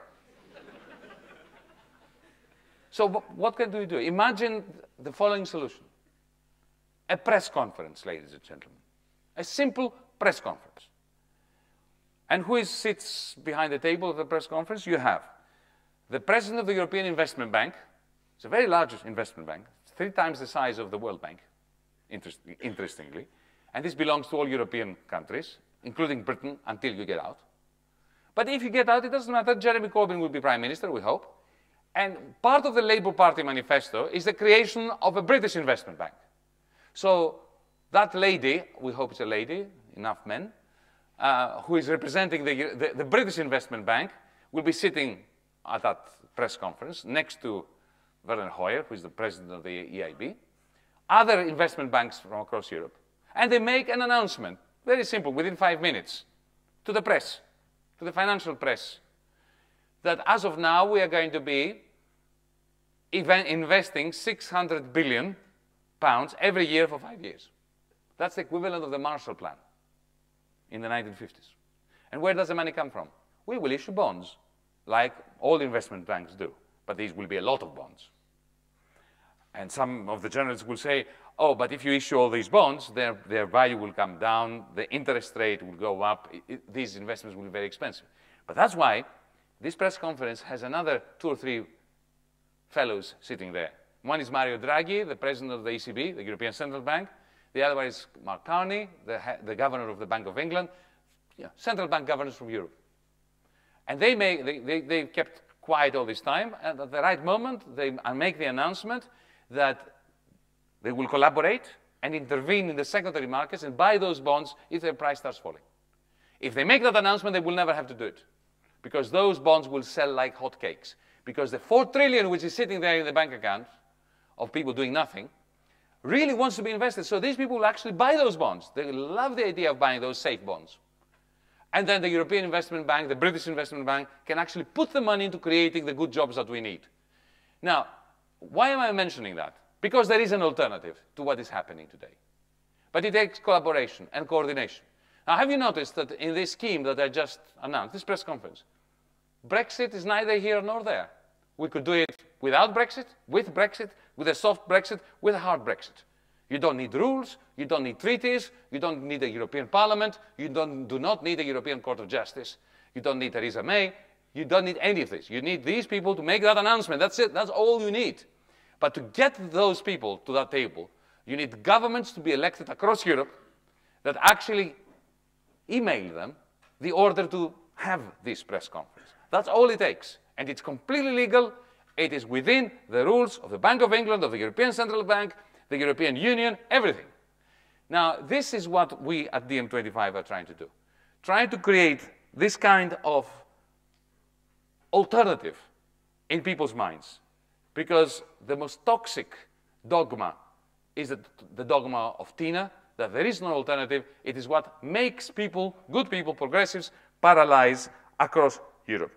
So what can we do? Imagine the following solution. A press conference, ladies and gentlemen. A simple press conference. And who sits behind the table of the press conference? You have the president of the European Investment Bank. It's a very large investment bank. It's 3 times the size of the World Bank, interestingly. And this belongs to all European countries, including Britain, until you get out. But if you get out, it doesn't matter. Jeremy Corbyn will be prime minister, we hope. And part of the Labour Party manifesto is the creation of a British investment bank. So that lady, we hope it's a lady, enough men, who is representing the British investment bank, will be sitting at that press conference next to Werner Hoyer, who is the president of the EIB, other investment banks from across Europe. And they make an announcement, very simple, within 5 minutes, to the press, to the financial press, that as of now we are going to be investing £600 billion every year for 5 years. That's the equivalent of the Marshall Plan in the 1950s. And where does the money come from? We will issue bonds, like all investment banks do, but these will be a lot of bonds. And some of the journalists will say, oh, but if you issue all these bonds, their value will come down, the interest rate will go up, these investments will be very expensive. But that's why this press conference has another 2 or 3 fellows sitting there. One is Mario Draghi, the president of the ECB, the European Central Bank. The other one is Mark Carney, the governor of the Bank of England, central bank governors from Europe. And they kept quiet all this time, and at the right moment, they make the announcement that they will collaborate and intervene in the secondary markets and buy those bonds if their price starts falling. If they make that announcement, they will never have to do it, because those bonds will sell like hotcakes. Because the 4 trillion which is sitting there in the bank account of people doing nothing really wants to be invested. So these people will actually buy those bonds. They love the idea of buying those safe bonds. And then the European Investment Bank, the British Investment Bank, can actually put the money into creating the good jobs that we need. Now, why am I mentioning that? Because there is an alternative to what is happening today. But it takes collaboration and coordination. Now, have you noticed that in this scheme that I just announced, this press conference, Brexit is neither here nor there. We could do it without Brexit, with a soft Brexit, with a hard Brexit. You don't need rules, you don't need treaties, you don't need a European Parliament, you do not need a European Court of Justice, you don't need Theresa May, you don't need any of this. You need these people to make that announcement. That's it, that's all you need. But to get those people to that table, you need governments to be elected across Europe that actually email them the order to have this press conference. That's all it takes. And it's completely legal. It is within the rules of the Bank of England, of the European Central Bank, the European Union, everything. Now, this is what we at DiEM25 are trying to do. Trying to create this kind of alternative in people's minds. Because the most toxic dogma is the dogma of Tina, that there is no alternative. It is what makes people, good people, progressives, paralyze across Europe.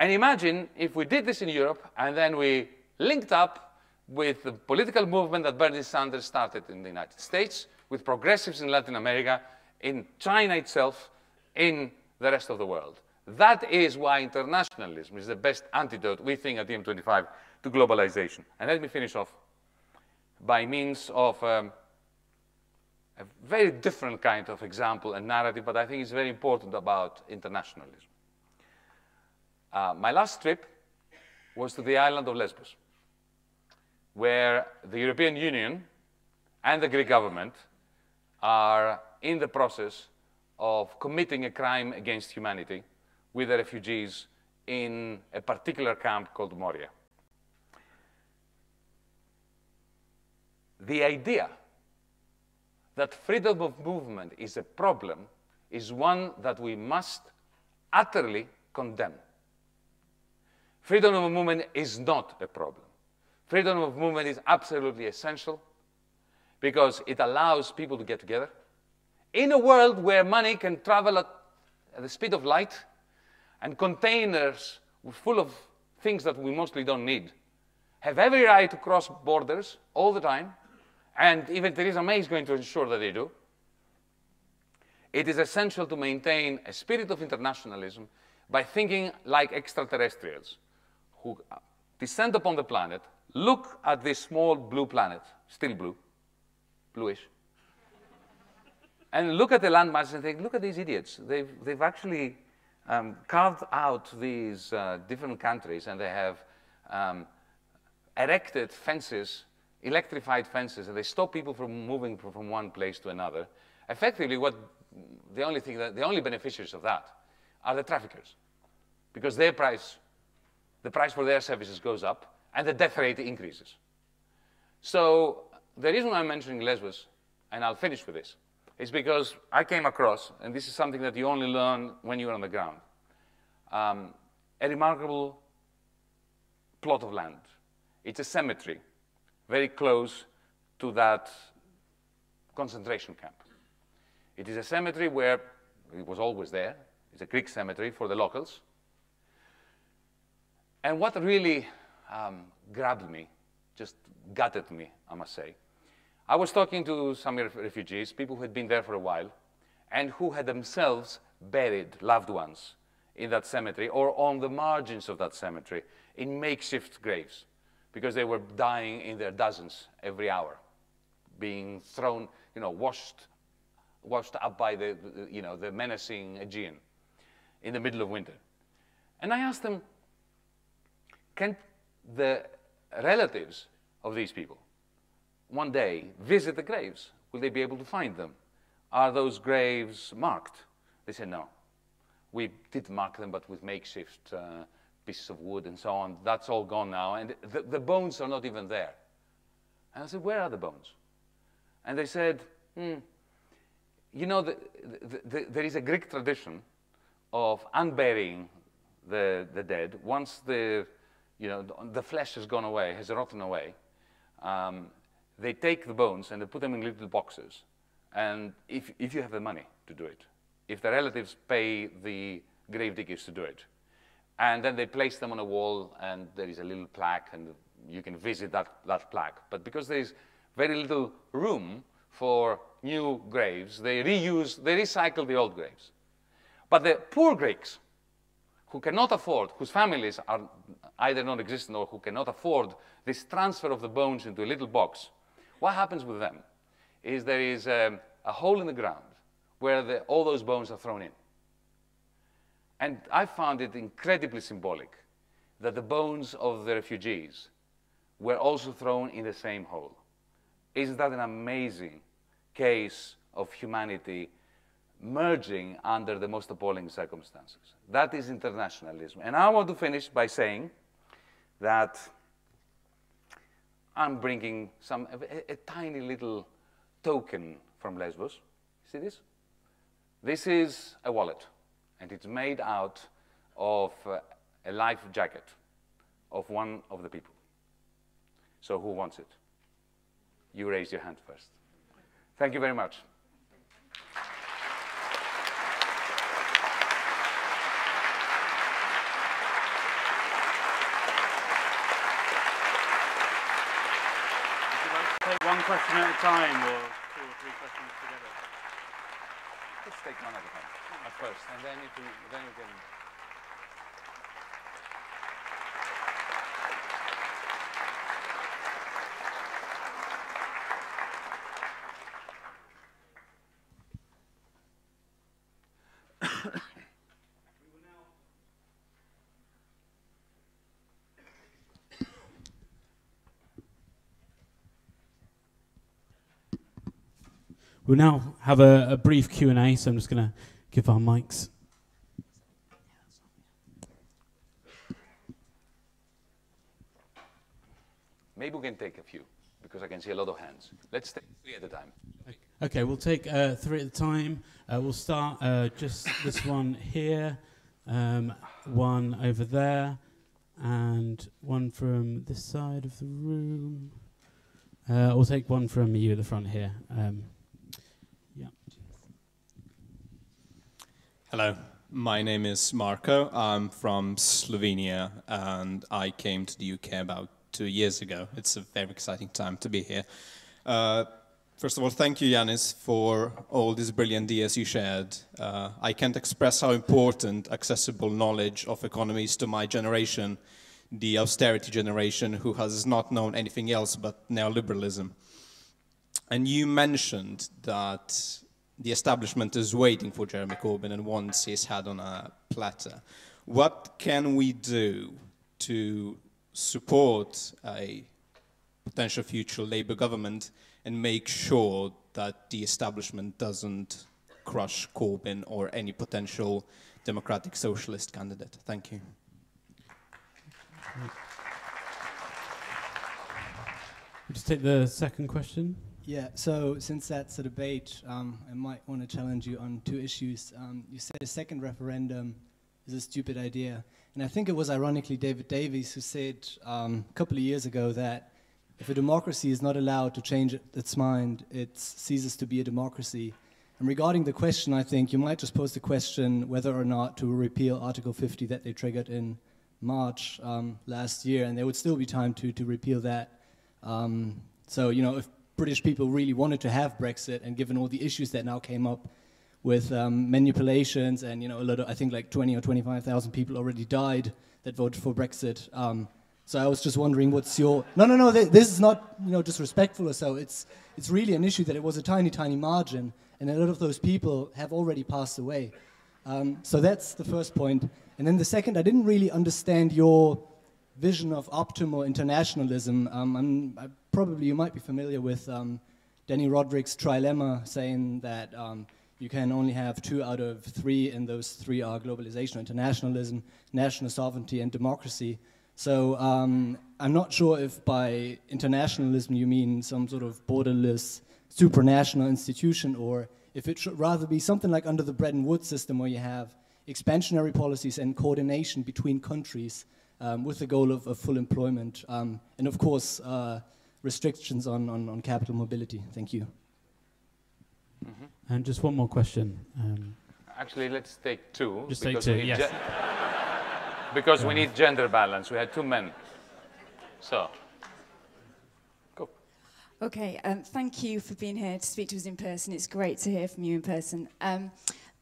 And imagine if we did this in Europe and then we linked up with the political movement that Bernie Sanders started in the United States, with progressives in Latin America, in China itself, in the rest of the world. That is why internationalism is the best antidote, we think, at DiEM25 to globalization. And let me finish off by means of a very different kind of example and narrative, but I think it's very important about internationalism. My last trip was to the island of Lesbos, where the European Union and the Greek government are in the process of committing a crime against humanity with the refugees in a particular camp called Moria. The idea that freedom of movement is a problem is one that we must utterly condemn. Freedom of movement is not a problem. Freedom of movement is absolutely essential because it allows people to get together. In a world where money can travel at the speed of light, and containers full of things that we mostly don't need, have every right to cross borders all the time, and even Theresa May is going to ensure that they do. It is essential to maintain a spirit of internationalism by thinking like extraterrestrials who descend upon the planet, look at this small blue planet, still blue, bluish, and look at the landmass and think, look at these idiots. They've actually carved out these different countries, and they have erected fences, electrified fences, and they stop people from moving from one place to another. Effectively, the only beneficiaries of that are the traffickers, because the price for their services goes up, and the death rate increases. So the reason why I'm mentioning Lesbos, and I'll finish with this, is because I came across, and this is something that you only learn when you're on the ground, a remarkable plot of land. It's a cemetery very close to that concentration camp. It is a cemetery where it was always there. It's a Greek cemetery for the locals. And what really grabbed me, just gutted me, I must say, I was talking to some refugees, people who had been there for a while, and who had themselves buried loved ones in that cemetery or on the margins of that cemetery in makeshift graves, because they were dying in their dozens every hour, being thrown, washed up by the menacing Aegean in the middle of winter. And I asked them, can the relatives of these people one day visit the graves? Will they be able to find them? Are those graves marked? They said, no. We did mark them, but with makeshift pieces of wood and so on. That's all gone now, and the bones are not even there. And I said, where are the bones? And they said, there is a Greek tradition of unburying the dead once the flesh has gone away, has rotten away. They take the bones and they put them in little boxes. And if you have the money to do it, if the relatives pay the grave diggers to do it, and then they place them on a wall, and there is a little plaque, and you can visit that plaque. But because there is very little room for new graves, they recycle the old graves. But the poor Greeks, who cannot afford, whose families are either non-existent or who cannot afford this transfer of the bones into a little box, what happens with them is there is a hole in the ground where all those bones are thrown in. And I found it incredibly symbolic that the bones of the refugees were also thrown in the same hole. Isn't that an amazing case of humanity merging under the most appalling circumstances? That is internationalism. And I want to finish by saying that I'm bringing a tiny little token from Lesbos. See this? This is a wallet, and it's made out of a life jacket of one of the people. So who wants it? You raise your hand first. Thank you very much. Take one question at a time, or 2 or 3 questions together? Let's take one at a time at first, and then you can. We'll now have a brief Q&A, so I'm just going to give our mics. Maybe we can take a few, because I can see a lot of hands. Let's take 3 at a time. Okay, we'll take 3 at a time. We'll start just this one here, one over there, and one from this side of the room. We'll take one from you at the front here. Yeah. Hello, My name is Marko. I'm from Slovenia, and I came to the UK about 2 years ago. It's a very exciting time to be here. First of all, thank you, Yanis, for all these brilliant ideas you shared. I can't express how important accessible knowledge of economy is to my generation, the austerity generation, who has not known anything else but neoliberalism. And you mentioned that the establishment is waiting for Jeremy Corbyn and wants his head on a platter. What can we do to support a potential future Labour government and make sure that the establishment doesn't crush Corbyn or any potential democratic socialist candidate? Thank you. Just take the second question. Yeah, so since that's a debate, I might want to challenge you on two issues. You said a second referendum is a stupid idea. And I think it was ironically David Davies who said a couple of years ago that if a democracy is not allowed to change its mind, it ceases to be a democracy. And regarding the question, I think you might just pose the question whether or not to repeal Article 50 that they triggered in March last year, and there would still be time to repeal that. So, you know, if British people really wanted to have Brexit, and given all the issues that now came up with manipulations, and, you know, a lot of, I think like 20 or 25,000 people already died that voted for Brexit. So I was just wondering, what's your... No, this is not, you know, disrespectful or so. It's really an issue that it was a tiny, tiny margin, and a lot of those people have already passed away. So that's the first point. And then the second, I didn't really understand your vision of optimal internationalism. Probably you might be familiar with Danny Roderick's trilemma, saying that you can only have 2 out of 3, and those 3 are globalization, internationalism, national sovereignty, and democracy. So I'm not sure if by internationalism you mean some sort of borderless supranational institution, or if it should rather be something like under the Bretton Woods system, where you have expansionary policies and coordination between countries with the goal of full employment, and of course restrictions on capital mobility. Thank you. Mm-hmm. And just one more question. Actually, let's take 2. Just take 2, yes. Because we need gender balance. We had 2 men. So, go. Okay, thank you for being here to speak to us in person. It's great to hear from you in person.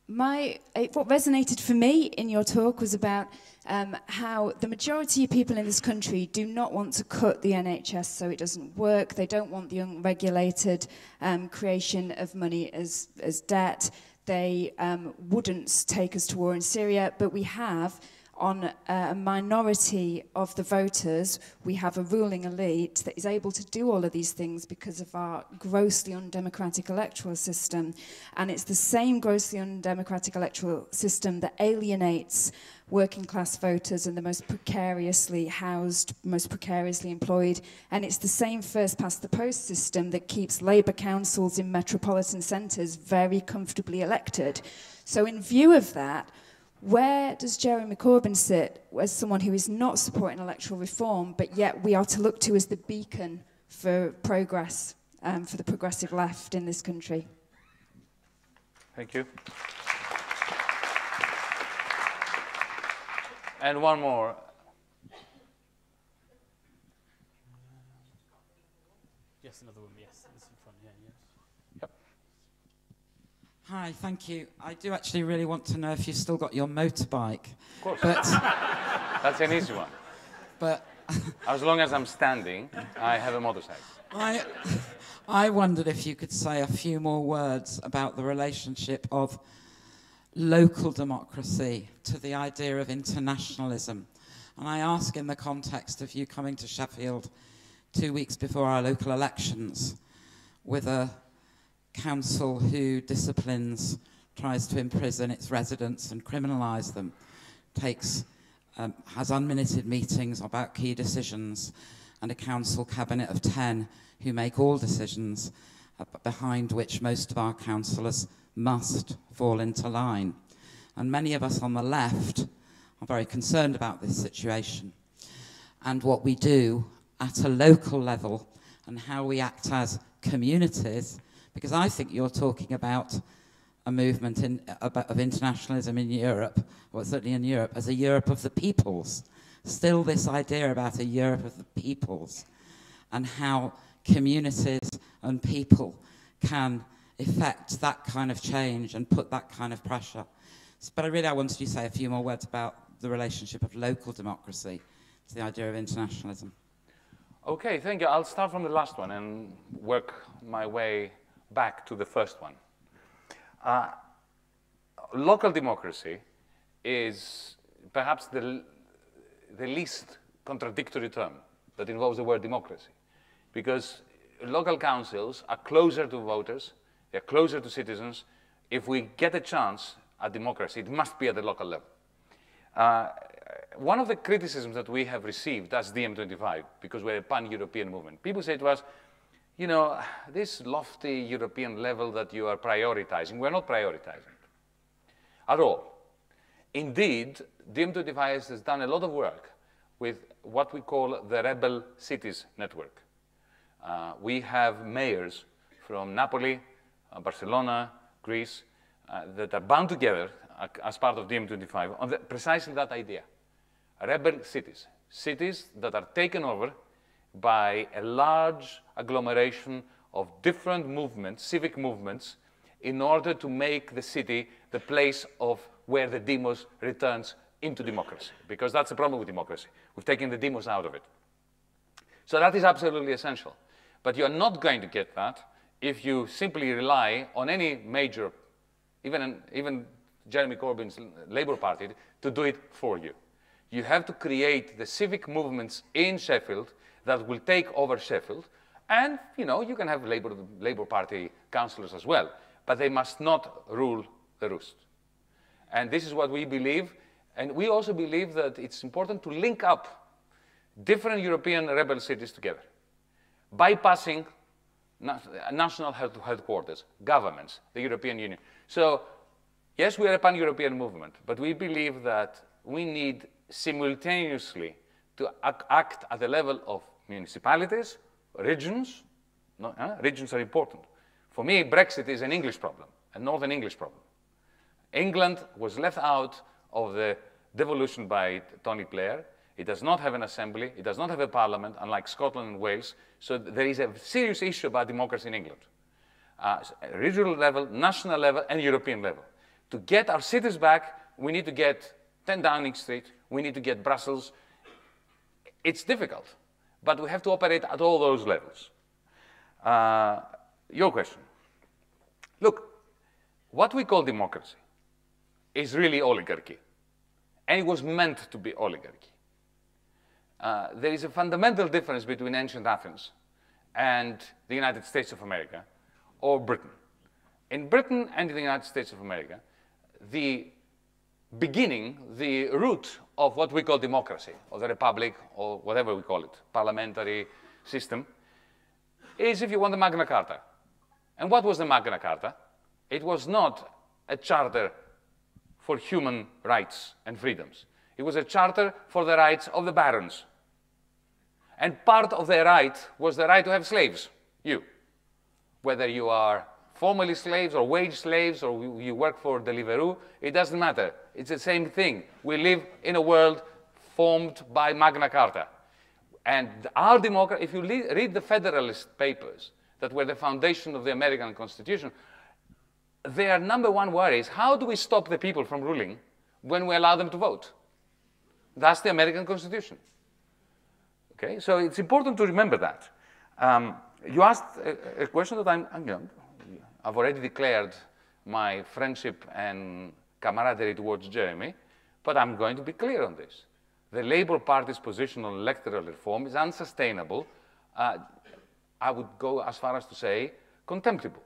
What resonated for me in your talk was about how the majority of people in this country do not want to cut the NHS so it doesn't work. They don't want the unregulated creation of money as debt. They wouldn't take us to war in Syria, but we have, on a minority of the voters, we have a ruling elite that is able to do all of these things because of our grossly undemocratic electoral system. And it's the same grossly undemocratic electoral system that alienates working class voters and the most precariously housed, most precariously employed. And it's the same first past the post system that keeps Labour councils in metropolitan centres very comfortably elected. So in view of that, where does Jeremy Corbyn sit as someone who is not supporting electoral reform, but yet we are to look to as the beacon for progress, for the progressive left in this country? Thank you. And one more. Yes, another one, yes. This in front, yeah, yes. Yep. Hi, thank you. I do actually really want to know if you've still got your motorbike. Of course. But that's an easy one. But as long as I'm standing, I have a motorcycle. I wondered if you could say a few more words about the relationship of local democracy to the idea of internationalism. And I ask in the context of you coming to Sheffield 2 weeks before our local elections with a council who disciplines, tries to imprison its residents and criminalise them, has unminute meetings about key decisions, and a council cabinet of 10 who make all decisions, behind which most of our councillors must fall into line. And many of us on the left are very concerned about this situation and what we do at a local level and how we act as communities, because I think you're talking about a movement of internationalism in Europe, or certainly in Europe, as a Europe of the peoples. Still this idea about a Europe of the peoples and how communities and people can effect that kind of change and put that kind of pressure. But I wanted you to say a few more words about the relationship of local democracy to the idea of internationalism. Okay, thank you. I'll start from the last one and work my way back to the first one. Local democracy is perhaps the least contradictory term that involves the word democracy, because local councils are closer to voters, they're closer to citizens. If we get a chance at democracy, it must be at the local level. One of the criticisms that we have received as DiEM25, because we're a pan-European movement, people say to us, you know, this lofty European level that you are prioritizing, we're not prioritizing at all. Indeed, DiEM25 has done a lot of work with what we call the Rebel Cities Network. We have mayors from Napoli, Barcelona, Greece, that are bound together as part of DiEM25 on precisely that idea. Rebel cities, cities that are taken over by a large agglomeration of different movements, civic movements, in order to make the city the place of where the demos returns into democracy, because that's the problem with democracy. We've taken the demos out of it. So that is absolutely essential. But you're not going to get that if you simply rely on any major, even Jeremy Corbyn's Labour Party, to do it for you. You have to create the civic movements in Sheffield that will take over Sheffield, and you know, you can have Labour Party councillors as well, but they must not rule the roost. And this is what we believe, and we also believe that it's important to link up different European rebel cities together, bypassing national headquarters, governments, the European Union. So, yes, we are a pan-European movement, but we believe that we need simultaneously to act at the level of municipalities, regions. Regions are important. For me, Brexit is an English problem, a Northern English problem. England was left out of the devolution by Tony Blair. It does not have an assembly. It does not have a parliament, unlike Scotland and Wales. So there is a serious issue about democracy in England. Regional level, national level, and European level. To get our cities back, we need to get 10 Downing Street. We need to get Brussels. It's difficult, but we have to operate at all those levels. Your question. Look, what we call democracy is really oligarchy, and it was meant to be oligarchy. There is a fundamental difference between ancient Athens and the United States of America, or Britain. In Britain and in the United States of America, the beginning, the root of what we call democracy, or the republic, or whatever we call it, parliamentary system, is, if you want, the Magna Carta. And what was the Magna Carta? It was not a charter for human rights and freedoms. It was a charter for the rights of the barons. And part of their right was the right to have slaves, you. Whether you are formally slaves or wage slaves or you work for Deliveroo, it doesn't matter. It's the same thing. We live in a world formed by Magna Carta. And our democracy, if you read the Federalist Papers that were the foundation of the American Constitution, their number one worry is how do we stop the people from ruling when we allow them to vote? That's the American Constitution. Okay, so it's important to remember that. You asked a question that I've already declared my friendship and camaraderie towards Jeremy, but I'm going to be clear on this. The Labour Party's position on electoral reform is unsustainable. I would go as far as to say contemptible.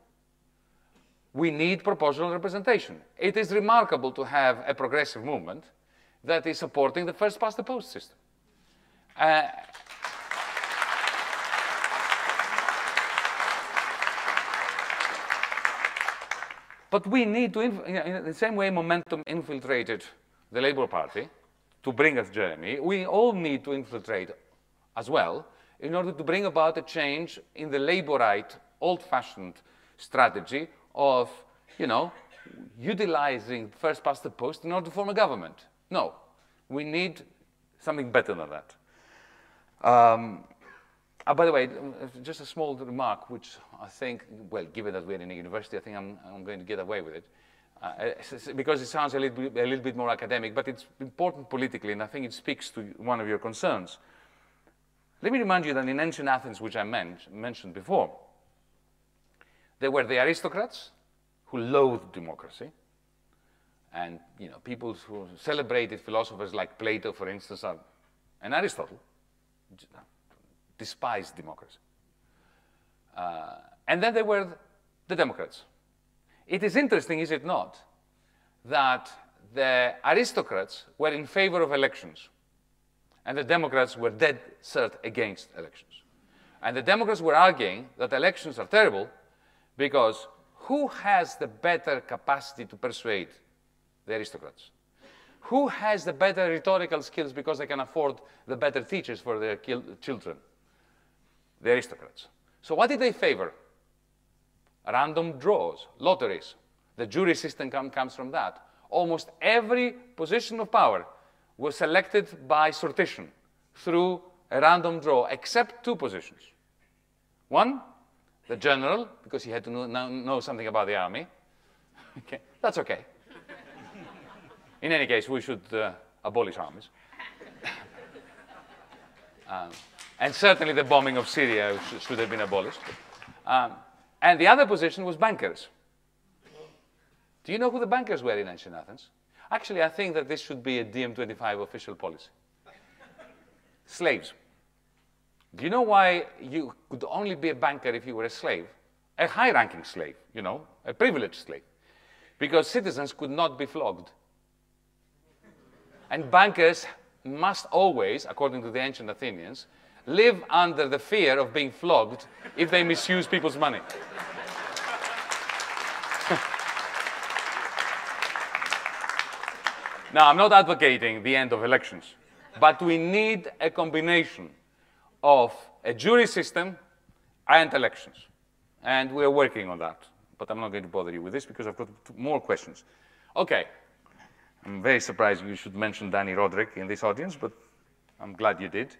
We need proportional representation. It is remarkable to have a progressive movement that is supporting the first-past-the-post system. But we need to, in the same way momentum infiltrated the Labour Party to bring us Jeremy, we all need to infiltrate as well in order to bring about a change in the Labourite, old-fashioned strategy of, utilizing first past the post in order to form a government. No, we need something better than that. By the way, just a small remark, which I think, well, given that we're in a university, I think I'm going to get away with it. Because it sounds a little bit more academic, but it's important politically, and I think it speaks to one of your concerns. Let me remind you that in ancient Athens, which I mentioned before, there were the aristocrats who loathed democracy, and people who celebrated philosophers like Plato, for instance, and Aristotle, despised democracy. And then there were the Democrats. It is interesting, is it not, that the aristocrats were in favor of elections, and the Democrats were dead cert against elections. And the Democrats were arguing that elections are terrible because who has the better capacity to persuade? The aristocrats. Who has the better rhetorical skills because they can afford the better teachers for their children? The aristocrats. So what did they favor? Random draws, lotteries. The jury system comes from that. Almost every position of power was selected by sortition through a random draw, except two positions. One, the general, because he had to know something about the army. Okay, that's okay. In any case, we should abolish armies. And certainly the bombing of Syria should have been abolished. And the other position was bankers. Do you know who the bankers were in ancient Athens? Actually, I think that this should be a DM25 official policy. Slaves. Do you know why you could only be a banker if you were a slave? A high-ranking slave, a privileged slave. Because citizens could not be flogged. And bankers must always, according to the ancient Athenians, live under the fear of being flogged if they misuse people's money. Now, I'm not advocating the end of elections, but we need a combination of a jury system and elections. And we're working on that. But I'm not going to bother you with this because I've got more questions. Okay. I'm very surprised you should mention Danny Roderick in this audience, but I'm glad you did.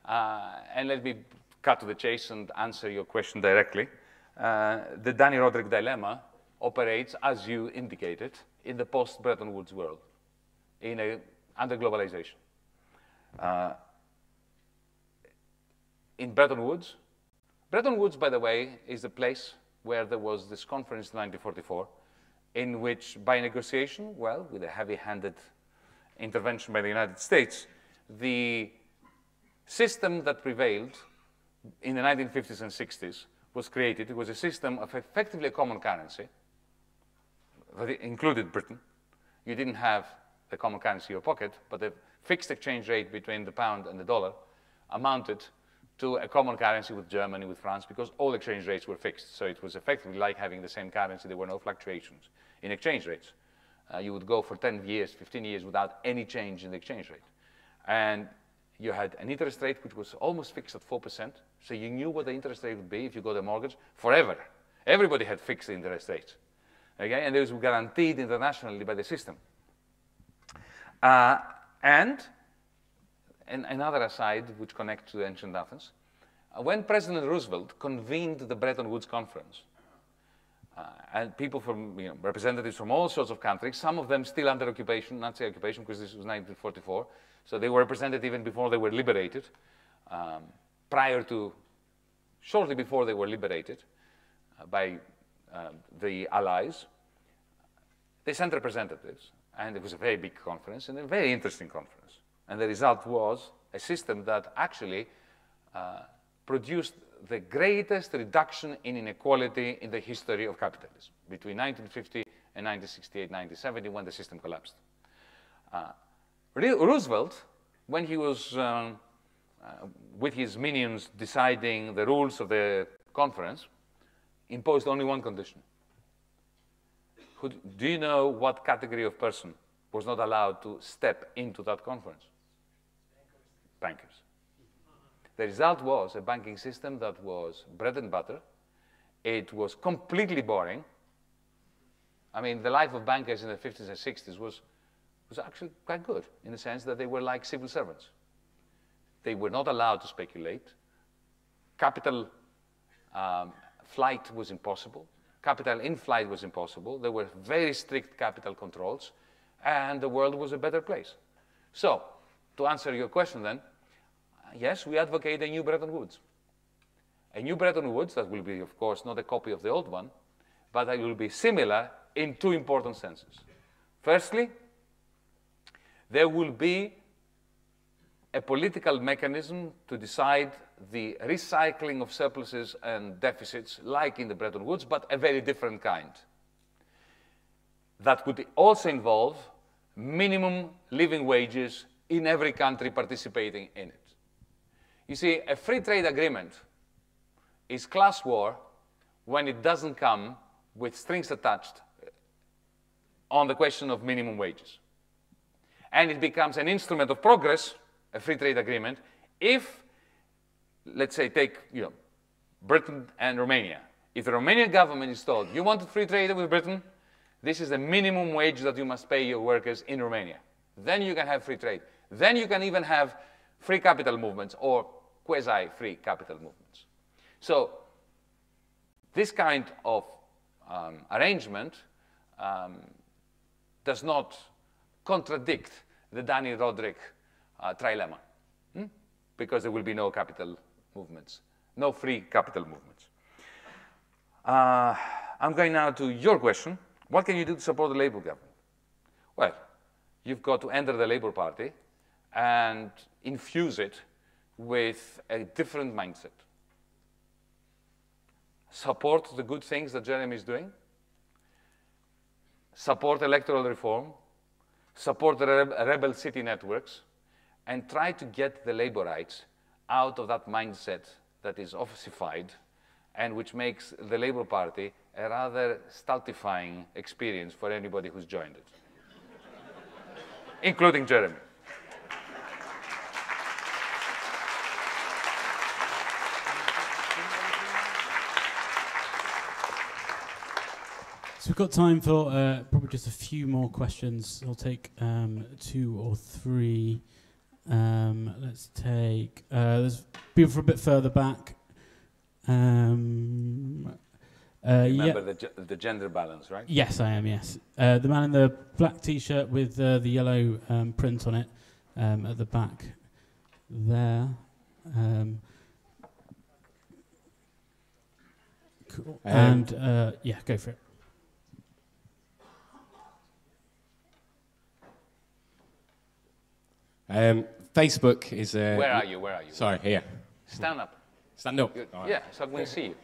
And let me cut to the chase and answer your question directly. The Danny Roderick dilemma operates, as you indicated, in the post-Bretton Woods world, under globalization. In Bretton Woods, by the way, is the place where there was this conference in 1944, in which, by negotiation, well, with a heavy-handed intervention by the United States, the system that prevailed in the 1950s and 60s was created. It was a system of effectively a common currency that included Britain. You didn't have the common currency in your pocket, but the fixed exchange rate between the pound and the dollar amounted to a common currency with Germany, with France, because all exchange rates were fixed. So it was effectively like having the same currency. There were no fluctuations in exchange rates. You would go for 10 years, 15 years without any change in the exchange rate. And you had an interest rate which was almost fixed at 4%. So you knew what the interest rate would be if you got a mortgage forever. Everybody had fixed interest rates. Okay? And those were guaranteed internationally by the system. And another aside which connects to ancient Athens, when President Roosevelt convened the Bretton Woods Conference, and people from, representatives from all sorts of countries, some of them still under occupation, Nazi occupation, because this was 1944, so they were represented even before they were liberated, shortly before they were liberated by the Allies. They sent representatives, and it was a very big conference and a very interesting conference. And the result was a system that actually produced the greatest reduction in inequality in the history of capitalism between 1950 and 1968, 1970, when the system collapsed. Roosevelt, when he was with his minions deciding the rules of the conference, imposed only one condition. Do you know what category of person was not allowed to step into that conference? Bankers. The result was a banking system that was bread and butter. It was completely boring. I mean, the life of bankers in the 50s and 60s was actually quite good in the sense that they were like civil servants. They were not allowed to speculate. Capital flight was impossible. Capital in flight was impossible. There were very strict capital controls, and the world was a better place. So, to answer your question then, yes, we advocate a new Bretton Woods. A new Bretton Woods that will be, of course, not a copy of the old one, but it will be similar in two important senses. Firstly, there will be a political mechanism to decide the recycling of surpluses and deficits, like in the Bretton Woods, but a very different kind. That would also involve minimum living wages in every country participating in it. You see, a free trade agreement is class war when it doesn't come with strings attached on the question of minimum wages. And it becomes an instrument of progress, a free trade agreement, if, let's say, take Britain and Romania. If the Romanian government is told, you want free trade with Britain, this is the minimum wage that you must pay your workers in Romania. Then you can have free trade. Then you can even have free capital movements or quasi-free capital movements. So this kind of arrangement does not contradict the Danny Roderick trilemma, because there will be no capital movements, no free capital movements. I'm going now to your question. What can you do to support the Labour government? Well, you've got to enter the Labour Party and infuse it with a different mindset. Support the good things that Jeremy is doing. Support electoral reform. Support the rebel city networks. And try to get the Labourites out of that mindset that is ossified and which makes the Labour Party a rather stultifying experience for anybody who's joined it, including Jeremy. So we've got time for probably just a few more questions. I'll take 2 or 3. Let's take, there's people from a bit further back. Remember the gender balance, right? Yes, I am, yes. The man in the black T-shirt with the yellow print on it at the back there. Cool. And, yeah, go for it. Facebook is a... Where are you? Where are you? Sorry, here. Stand up. Stand up. Right. Yeah, so we can see you.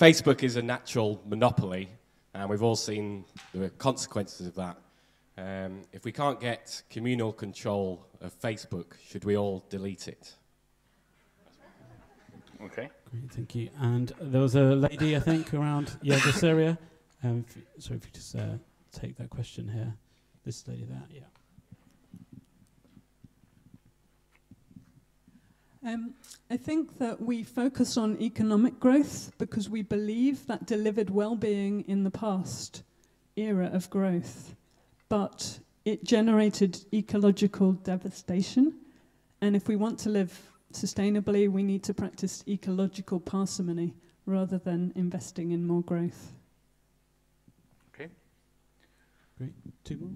Facebook is a natural monopoly, and we've all seen the consequences of that. If we can't get communal control of Facebook, should we all delete it? Okay. Great, thank you. And there was a lady, I think, around this area. Sorry, if you just take that question here. This lady there, yeah. I think that we focus on economic growth because we believe that delivered well-being in the past era of growth, but it generated ecological devastation. And if we want to live sustainably, we need to practice ecological parsimony rather than investing in more growth. Okay. Great. 2 more?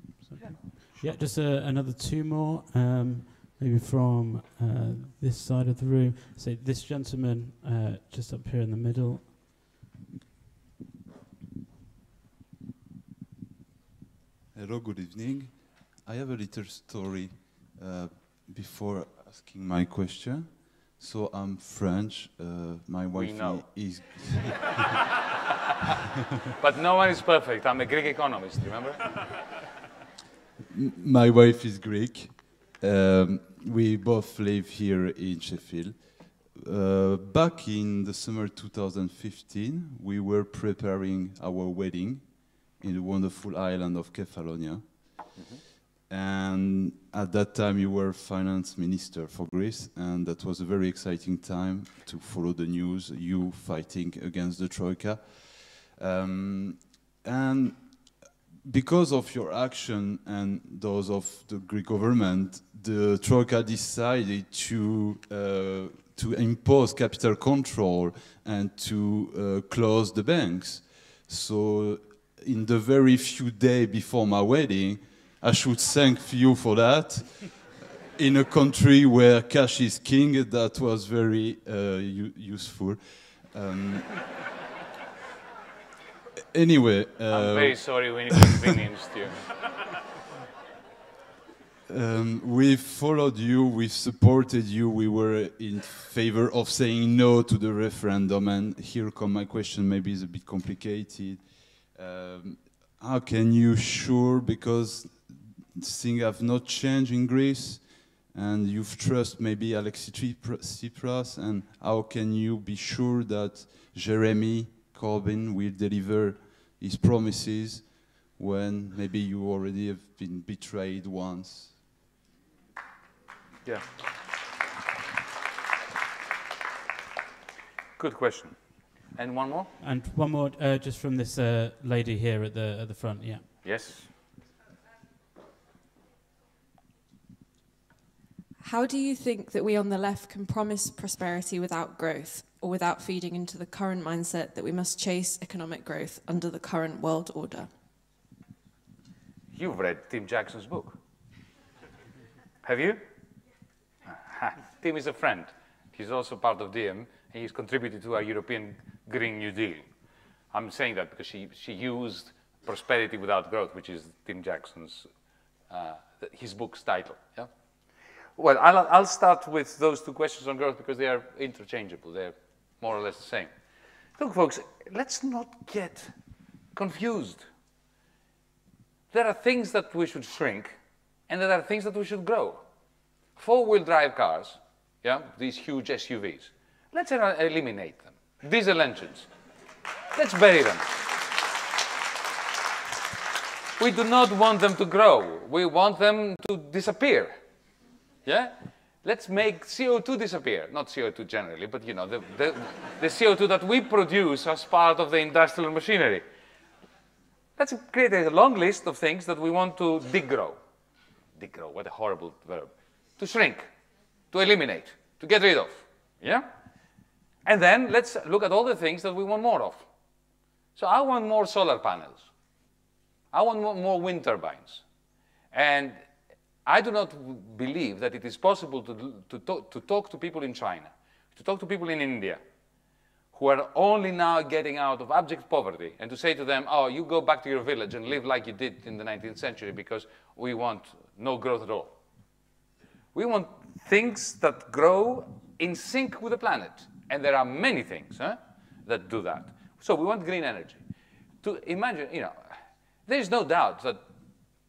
Yeah, just another 2 more. Maybe from this side of the room. So this gentleman just up here in the middle. Hello, good evening. I have a little story before asking my question. So I'm French. My wife is... But no one is perfect. I'm a Greek economist, remember? My wife is Greek. We both live here in Sheffield. Back in the summer 2015, we were preparing our wedding in the wonderful island of Kefalonia. And at that time, you were finance minister for Greece, and that was a very exciting time to follow the news, you fighting against the Troika. And because of your action and those of the Greek government, the Troika decided to impose capital control and to close the banks. So in the very few days before my wedding, I should thank you for that. In a country where cash is king, that was very useful. Anyway, I'm very sorry we inconvenienced you. We followed you, we supported you, we were in favor of saying no to the referendum, and here come my question, maybe it's a bit complicated. How can you sure, because things have not changed in Greece, and you've trust maybe Alexis Tsipras, and how can you be sure that Jeremy Corbyn will deliver his promises when maybe you already have been betrayed once? Yeah. Good question. And one more? And one more, just from this lady here at the front, yeah. Yes. How do you think that we on the left can promise prosperity without growth, or without feeding into the current mindset that we must chase economic growth under the current world order? You've read Tim Jackson's book. Have you? Tim is a friend. He's also part of DM, and he's contributed to our European Green New Deal. I'm saying that because she used Prosperity Without Growth, which is Tim Jackson's, his book's title. Yeah? Well, I'll start with those two questions on growth because they are interchangeable. They're more or less the same. Look, folks, let's not get confused. There are things that we should shrink, and there are things that we should grow. Four-wheel drive cars, yeah, these huge SUVs, let's eliminate them. Diesel engines, let's bury them. We do not want them to grow. We want them to disappear. Yeah? Let's make CO2 disappear. Not CO2 generally, but you know, the CO2 that we produce as part of the industrial machinery. Let's create a long list of things that we want to degrow. Degrow, what a horrible verb. To shrink, to eliminate, to get rid of. Yeah? And then let's look at all the things that we want more of. So I want more solar panels. I want more wind turbines. And I do not believe that it is possible to talk to people in China, to talk to people in India, who are only now getting out of abject poverty, and to say to them, oh, you go back to your village and live like you did in the 19th century because we want no growth at all. We want things that grow in sync with the planet. And there are many things that do that. So we want green energy. To imagine, you know, there is no doubt that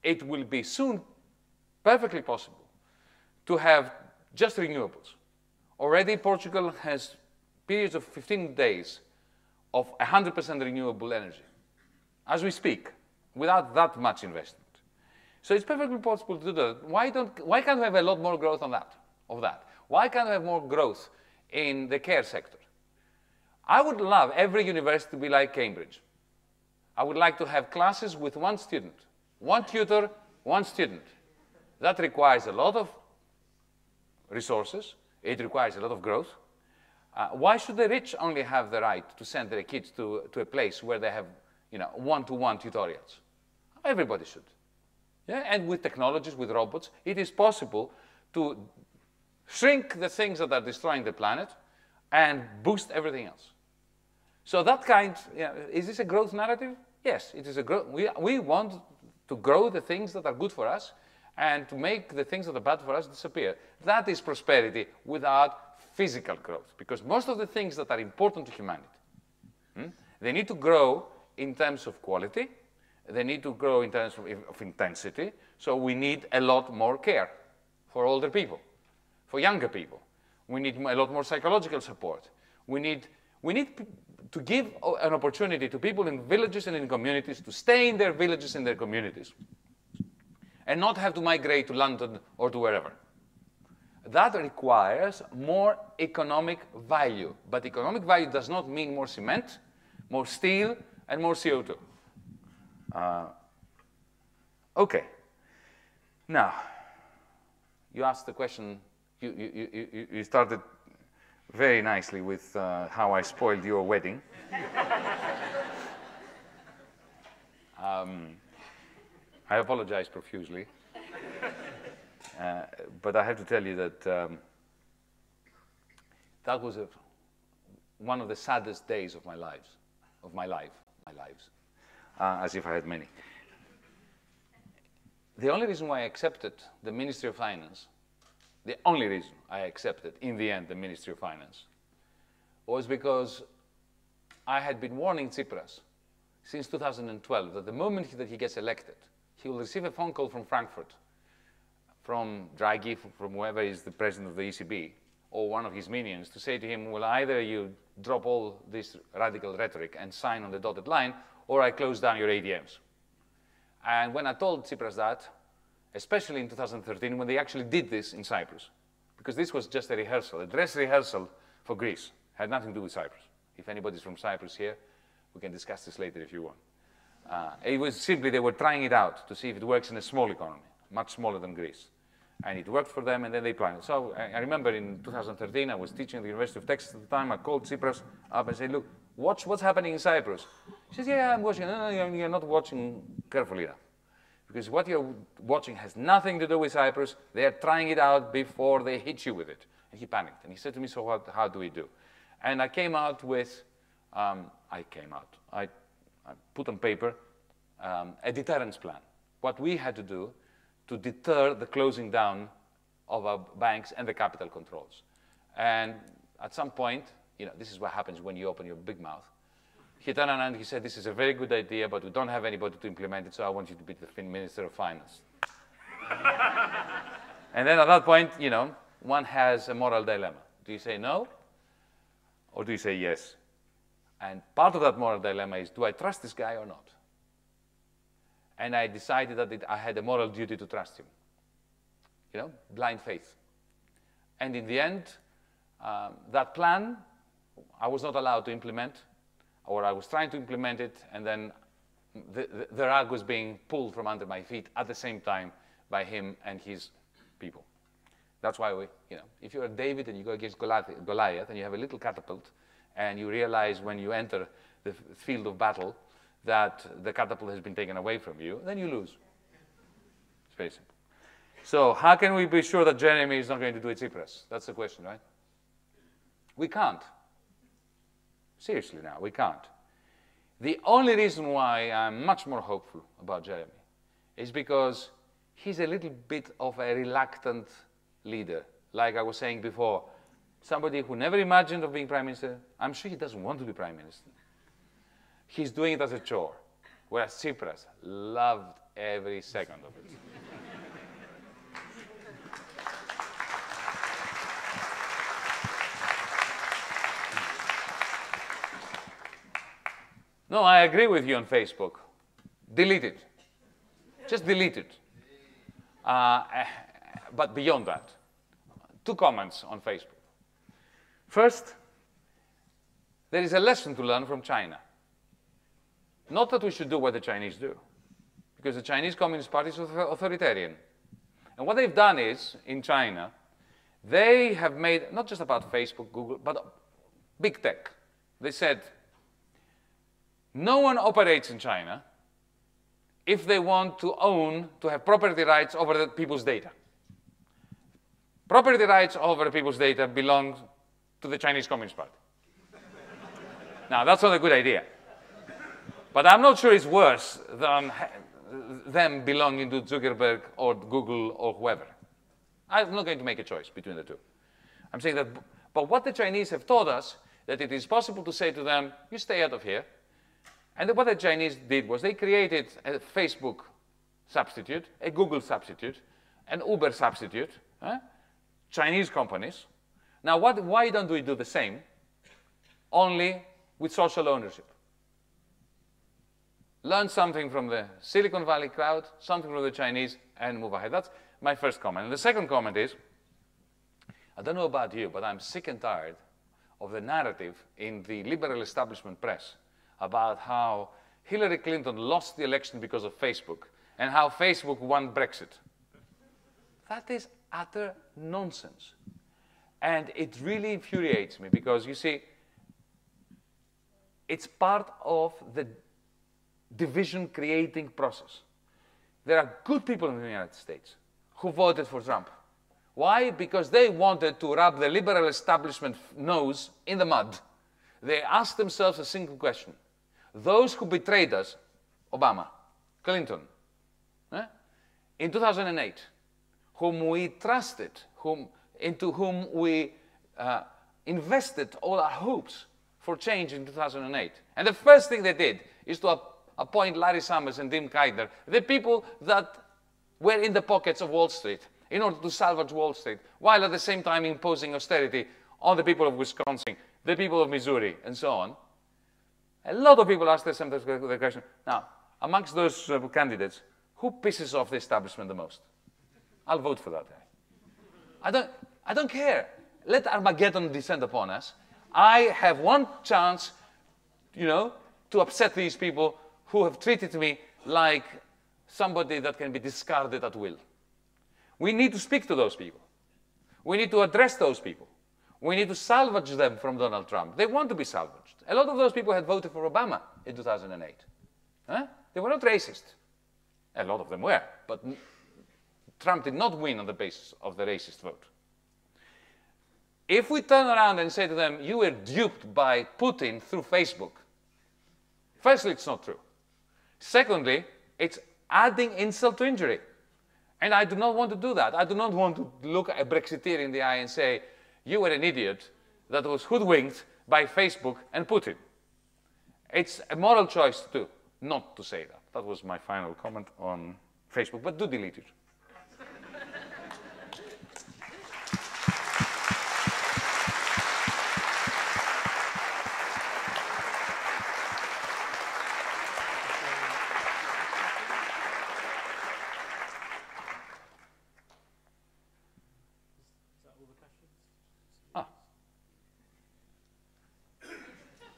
it will be soon perfectly possible to have just renewables. Already Portugal has periods of 15 days of 100% renewable energy, as we speak, without that much investment. So it's perfectly possible to do that. Why can't we have a lot more growth on that? Why can't we have more growth in the care sector? I would love every university to be like Cambridge. I would like to have classes with one student, one tutor, one student. That requires a lot of resources. It requires a lot of growth. Why should the rich only have the right to send their kids to a place where they have, you know, one-to-one tutorials? Everybody should. Yeah? And with technologies, with robots, it is possible to shrink the things that are destroying the planet and boost everything else. So that kind, you know, is this a growth narrative? Yes, it is a growth. We want to grow the things that are good for us and to make the things that are bad for us disappear. That is prosperity without physical growth, because most of the things that are important to humanity, they need to grow in terms of quality, they need to grow in terms of intensity, so we need a lot more care for older people, for younger people. We need a lot more psychological support. We need to give an opportunity to people in villages and in communities to stay in their villages and their communities and not have to migrate to London or to wherever. That requires more economic value. But economic value does not mean more cement, more steel, and more CO2. Okay. Now, you asked the question, you started very nicely with how I spoiled your wedding. I apologize profusely. But I have to tell you that that was one of the saddest days of my lives, as if I had many. The only reason why I accepted the Ministry of Finance, the only reason I accepted, in the end, the Ministry of Finance, was because I had been warning Tsipras since 2012 that the moment that he gets elected, he will receive a phone call from Frankfurt, from Draghi, from whoever is the president of the ECB, or one of his minions, to say to him, well, either you drop all this radical rhetoric and sign on the dotted line, or I close down your ATMs. And when I told Tsipras that, especially in 2013, when they actually did this in Cyprus, because this was just a rehearsal, a dress rehearsal for Greece, had nothing to do with Cyprus. If anybody's from Cyprus here, we can discuss this later if you want. It was simply they were trying it out to see if it works in a small economy, much smaller than Greece. And it worked for them, and then they planned it. So I remember in 2013, I was teaching at the University of Texas at the time. I called Tsipras up and said, look, watch what's happening in Cyprus. He says, yeah, I'm watching. No, you're not watching carefully enough. Because what you're watching has nothing to do with Cyprus. They're trying it out before they hit you with it. And he panicked. And he said to me, so how do we do? And I came out with, I put on paper a deterrence plan. What we had to do to deter the closing down of our banks and the capital controls. And at some point, this is what happens when you open your big mouth. He turned around and he said, this is a very good idea, but we don't have anybody to implement it, so I want you to be the Minister of Finance. And then at that point, one has a moral dilemma. Do you say no, or do you say yes? And part of that moral dilemma is, do I trust this guy or not? And I decided that I had a moral duty to trust him. Blind faith. And in the end, that plan, I was not allowed to implement, or I was trying to implement it, and then the rug was being pulled from under my feet at the same time by him and his people. That's why if you're David and you go against Goliath and you have a little catapult, and you realize when you enter the field of battle that the catapult has been taken away from you, then you lose. It's very simple. So how can we be sure that Jeremy is not going to do it Tsipras? That's the question, right? We can't. Seriously now, we can't. The only reason why I'm much more hopeful about Jeremy is because he's a little bit of a reluctant leader. Like I was saying before, somebody who never imagined of being prime minister. I'm sure he doesn't want to be prime minister. He's doing it as a chore, whereas Tsipras loved every second of it. No, I agree with you on Facebook. Delete it. Just delete it. But beyond that, 2 comments on Facebook. First, there is a lesson to learn from China. Not that we should do what the Chinese do, because the Chinese Communist Party is authoritarian. And what they've done is, in China, they have made, not just about Facebook, Google, but big tech. They said, no one operates in China if they want to have property rights over the people's data. Property rights over the people's data belong to the Chinese Communist Party. Now, that's not a good idea. But I'm not sure it's worse than them belonging to Zuckerberg or Google or whoever. I'm not going to make a choice between the two. I'm saying that, but what the Chinese have taught us, that it is possible to say to them, you stay out of here. And what the Chinese did was they created a Facebook substitute, a Google substitute, an Uber substitute, Chinese companies. Now, why don't we do the same, only with social ownership? Learn something from the Silicon Valley crowd, something from the Chinese, and move ahead. That's my first comment. And the second comment is, I don't know about you, but I'm sick and tired of the narrative in the liberal establishment press about how Hillary Clinton lost the election because of Facebook and how Facebook won Brexit. That is utter nonsense. And it really infuriates me because, you see, it's part of the division-creating process. There are good people in the United States who voted for Trump. Why? Because they wanted to rub the liberal establishment nose in the mud. They asked themselves a single question. Those who betrayed us, Obama, Clinton, in 2008, whom we trusted, into whom we invested all our hopes for change in 2008. And the first thing they did is to appoint Larry Summers and Tim Geithner, the people that were in the pockets of Wall Street, in order to salvage Wall Street, while at the same time imposing austerity on the people of Wisconsin, the people of Missouri, and so on. A lot of people ask themselves the question, now, amongst those candidates, who pisses off the establishment the most? I'll vote for that guy. I don't care. Let Armageddon descend upon us. I have one chance, you know, to upset these people who have treated me like somebody that can be discarded at will. We need to speak to those people. We need to address those people. We need to salvage them from Donald Trump. They want to be salvaged. A lot of those people had voted for Obama in 2008. They were not racist. A lot of them were, but Trump did not win on the basis of the racist vote. If we turn around and say to them, you were duped by Putin through Facebook, firstly, it's not true. Secondly, it's adding insult to injury. And I do not want to do that. I do not want to look a Brexiteer in the eye and say, you were an idiot that was hoodwinked by Facebook and Putin. It's a moral choice too, not to say that. That was my final comment on Facebook, but do delete it.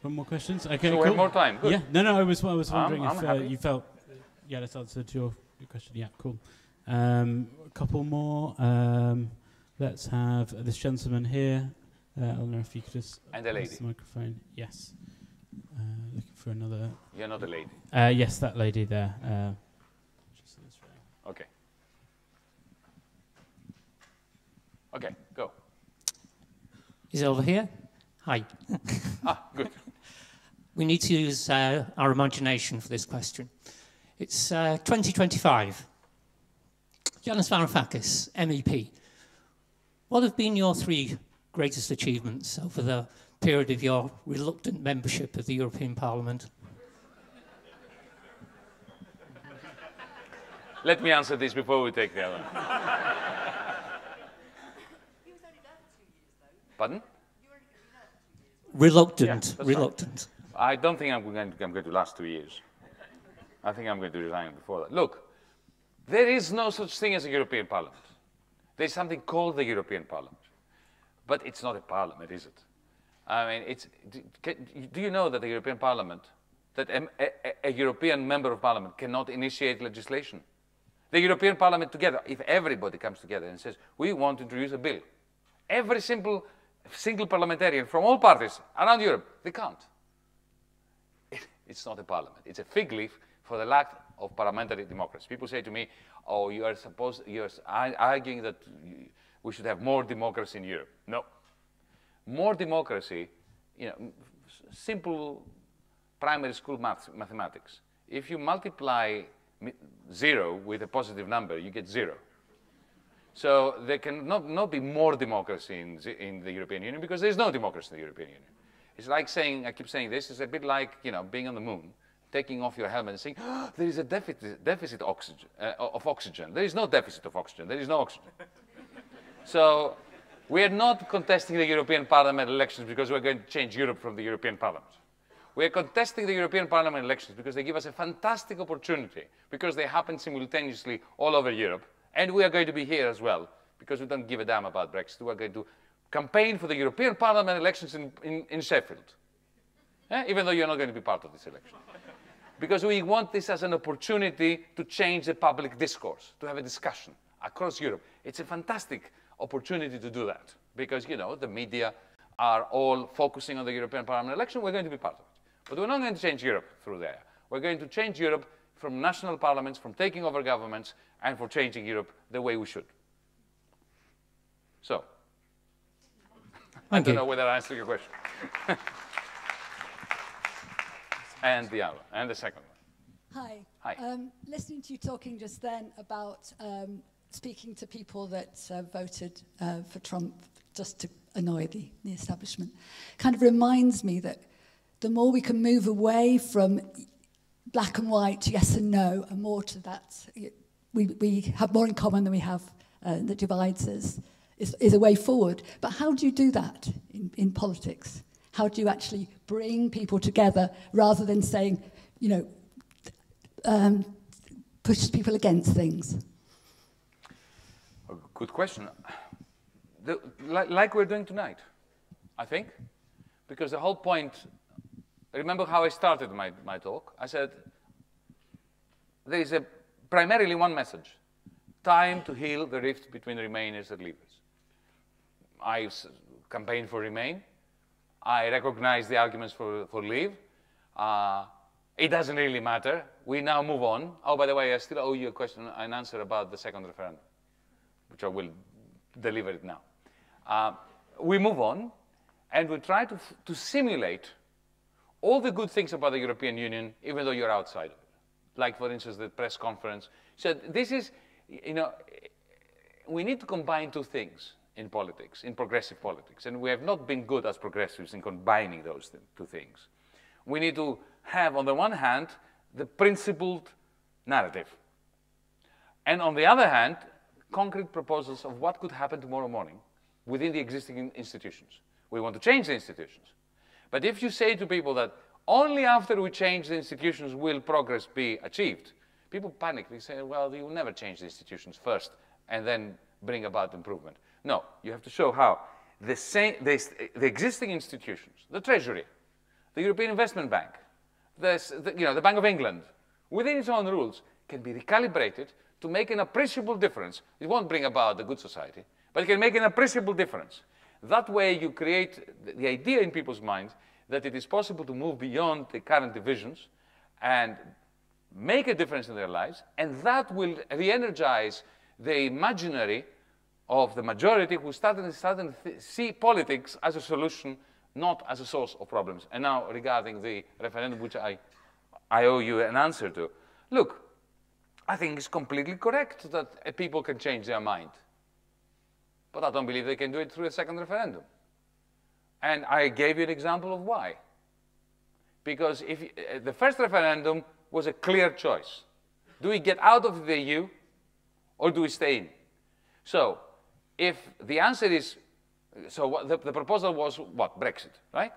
One more questions? Okay, so cool. we have more time. Good. Yeah, no, I was wondering if you felt, yeah, that's answered your question. Yeah, cool. A couple more. Let's have this gentleman here. I don't know if you could just and the lady. The microphone. Yes. Looking for another. You're not a lady. Yes, that lady there. Just this way. Okay. Okay, go. Is it over here? Hi. Good. We need to use our imagination for this question. It's 2025. Yanis Varoufakis, MEP. What have been your three greatest achievements over the period of your reluctant membership of the European Parliament? Let me answer this before we take the other one. Pardon? Reluctant. Yeah, reluctant. Right. I don't think I'm going to last 2 years. I think I'm going to resign before that. Look, there is no such thing as a European Parliament. There's something called the European Parliament. But it's not a parliament, is it? I mean, do you know that the European Parliament, that a European member of Parliament cannot initiate legislation? The European Parliament together, if everybody comes together and says, we want to introduce a bill, every single parliamentarian from all parties around Europe, they can't. It's not a parliament. It's a fig leaf for the lack of parliamentary democracy. People say to me, oh, you're arguing that we should have more democracy in Europe. No. More democracy, you know, simple primary school mathematics. If you multiply 0 with a positive number, you get 0. So there can not be more democracy in the European Union because there's no democracy in the European Union. It's like saying, I keep saying this, it's a bit like, you know, being on the moon, taking off your helmet and saying, oh, there is a deficit of oxygen. There is no deficit of oxygen. There is no oxygen. So we are not contesting the European Parliament elections because we're going to change Europe from the European Parliament. We are contesting the European Parliament elections because they give us a fantastic opportunity, because they happen simultaneously all over Europe. And we are going to be here as well, because we don't give a damn about Brexit. We are going to campaign for the European Parliament elections in Sheffield, even though you're not going to be part of this election. because we want this as an opportunity to change the public discourse, to have a discussion across Europe. It's a fantastic opportunity to do that, because, you know, the media are all focusing on the European Parliament election. We're going to be part of it. But we're not going to change Europe through there. We're going to change Europe from national parliaments, from taking over governments, and for changing Europe the way we should. So, I don't know whether I answered your question. And the other, and the second one. Hi. Hi. Listening to you talking just then about speaking to people that voted for Trump just to annoy the establishment, kind of reminds me that the more we can move away from black and white, yes and no, and more to that, we have more in common than we have that divides us, is a way forward. But how do you do that in politics? How do you actually bring people together rather than saying, you know, push people against things? Good question. Like we're doing tonight, I think. Because the whole point, remember how I started my talk? I said, there is primarily one message. Time to heal the rift between Remainers and Leavers. I campaigned for Remain. I recognize the arguments for Leave. It doesn't really matter. We now move on. Oh, by the way, I still owe you a question, an answer about the second referendum, which I will deliver it now. We move on, and we try to simulate all the good things about the European Union, even though you're outside of it. Like, for instance, the press conference. So this is, you know, we need to combine two things in politics, in progressive politics. And we have not been good as progressives in combining those two things. We need to have, on the one hand, the principled narrative. And on the other hand, concrete proposals of what could happen tomorrow morning within the existing institutions. We want to change the institutions. But if you say to people that only after we change the institutions will progress be achieved, people panic. They say, well, you will never change the institutions first and then bring about improvement. No, you have to show how the existing institutions, the Treasury, the European Investment Bank, the Bank of England, within its own rules, can be recalibrated to make an appreciable difference. It won't bring about the good society, but it can make an appreciable difference. That way you create the idea in people's minds that it is possible to move beyond the current divisions and make a difference in their lives, and that will re-energize the imaginary of the majority who started to see politics as a solution, not as a source of problems. And now, regarding the referendum, which I owe you an answer to, look, I think it's completely correct that people can change their mind. But I don't believe they can do it through a second referendum. And I gave you an example of why. Because if the first referendum was a clear choice. Do we get out of the EU or do we stay in? So if the answer is, so the proposal was what? Brexit, right?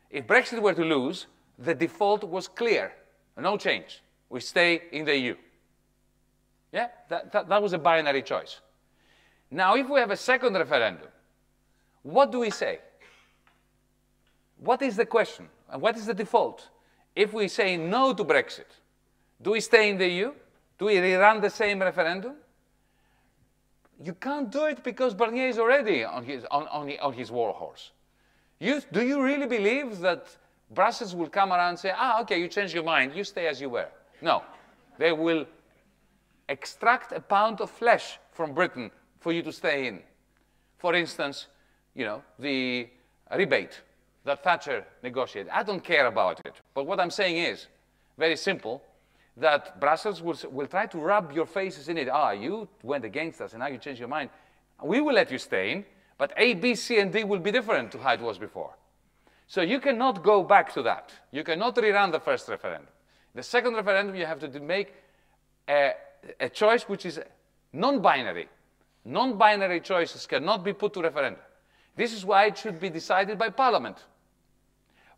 If Brexit were to lose, the default was clear, no change. We stay in the EU. Yeah, that was a binary choice. Now, if we have a second referendum, what do we say? What is the question? And what is the default? If we say no to Brexit, do we stay in the EU? Do we rerun the same referendum? You can't do it because Barnier is already on his war horse. Do you really believe that Brussels will come around and say, okay, you changed your mind, you stay as you were? No. They will extract a pound of flesh from Britain for you to stay in. For instance, you know, the rebate that Thatcher negotiated. I don't care about it. But what I'm saying is, very simple, that Brussels will try to rub your faces in it. You went against us and now you changed your mind. We will let you stay in, but A, B, C, and D will be different to how it was before. So you cannot go back to that. You cannot rerun the first referendum. The second referendum, you have to make a choice which is non-binary. Non-binary choices cannot be put to referendum. This is why it should be decided by Parliament.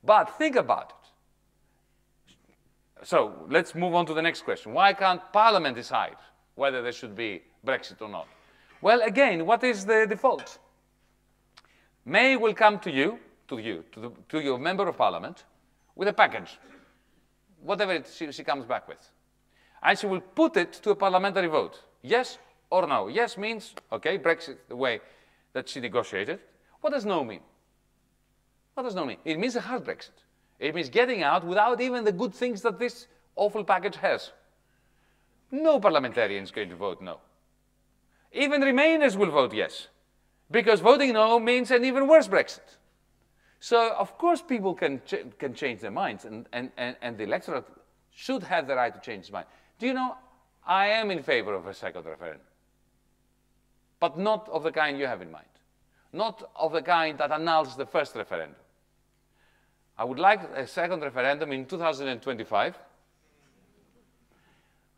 But think about it. So let's move on to the next question. Why can't Parliament decide whether there should be Brexit or not? Well, again, what is the default? May will come to you, to your member of Parliament, with a package. whatever she comes back with. And she will put it to a parliamentary vote. Yes or no. Yes means, okay, Brexit the way that she negotiated. What does no mean? What does no mean? It means a hard Brexit. It means getting out without even the good things that this awful package has. No parliamentarian is going to vote no. Even Remainers will vote yes, because voting no means an even worse Brexit. So, of course, people can change their minds, and the electorate should have the right to change its mind. Do you know, I am in favor of a second referendum, but not of the kind you have in mind. Not of the kind that annuls the first referendum. I would like a second referendum in 2025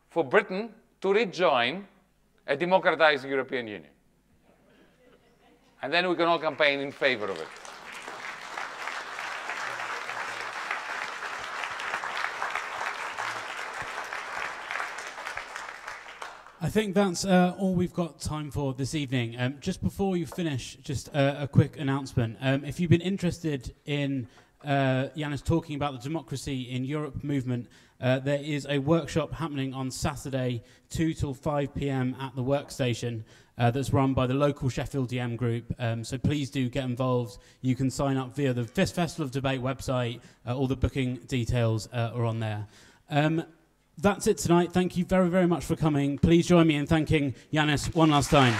for Britain to rejoin a democratized European Union. And then we can all campaign in favor of it. I think that's all we've got time for this evening. Just before you finish, just a quick announcement. If you've been interested in Yanis talking about the Democracy in Europe movement, there is a workshop happening on Saturday, 2 till 5 p.m. at the workstation that's run by the local Sheffield DM group. So please do get involved. You can sign up via the Festival of Debate website. All the booking details are on there. That's it tonight. Thank you very, very much for coming. Please join me in thanking Yanis one last time.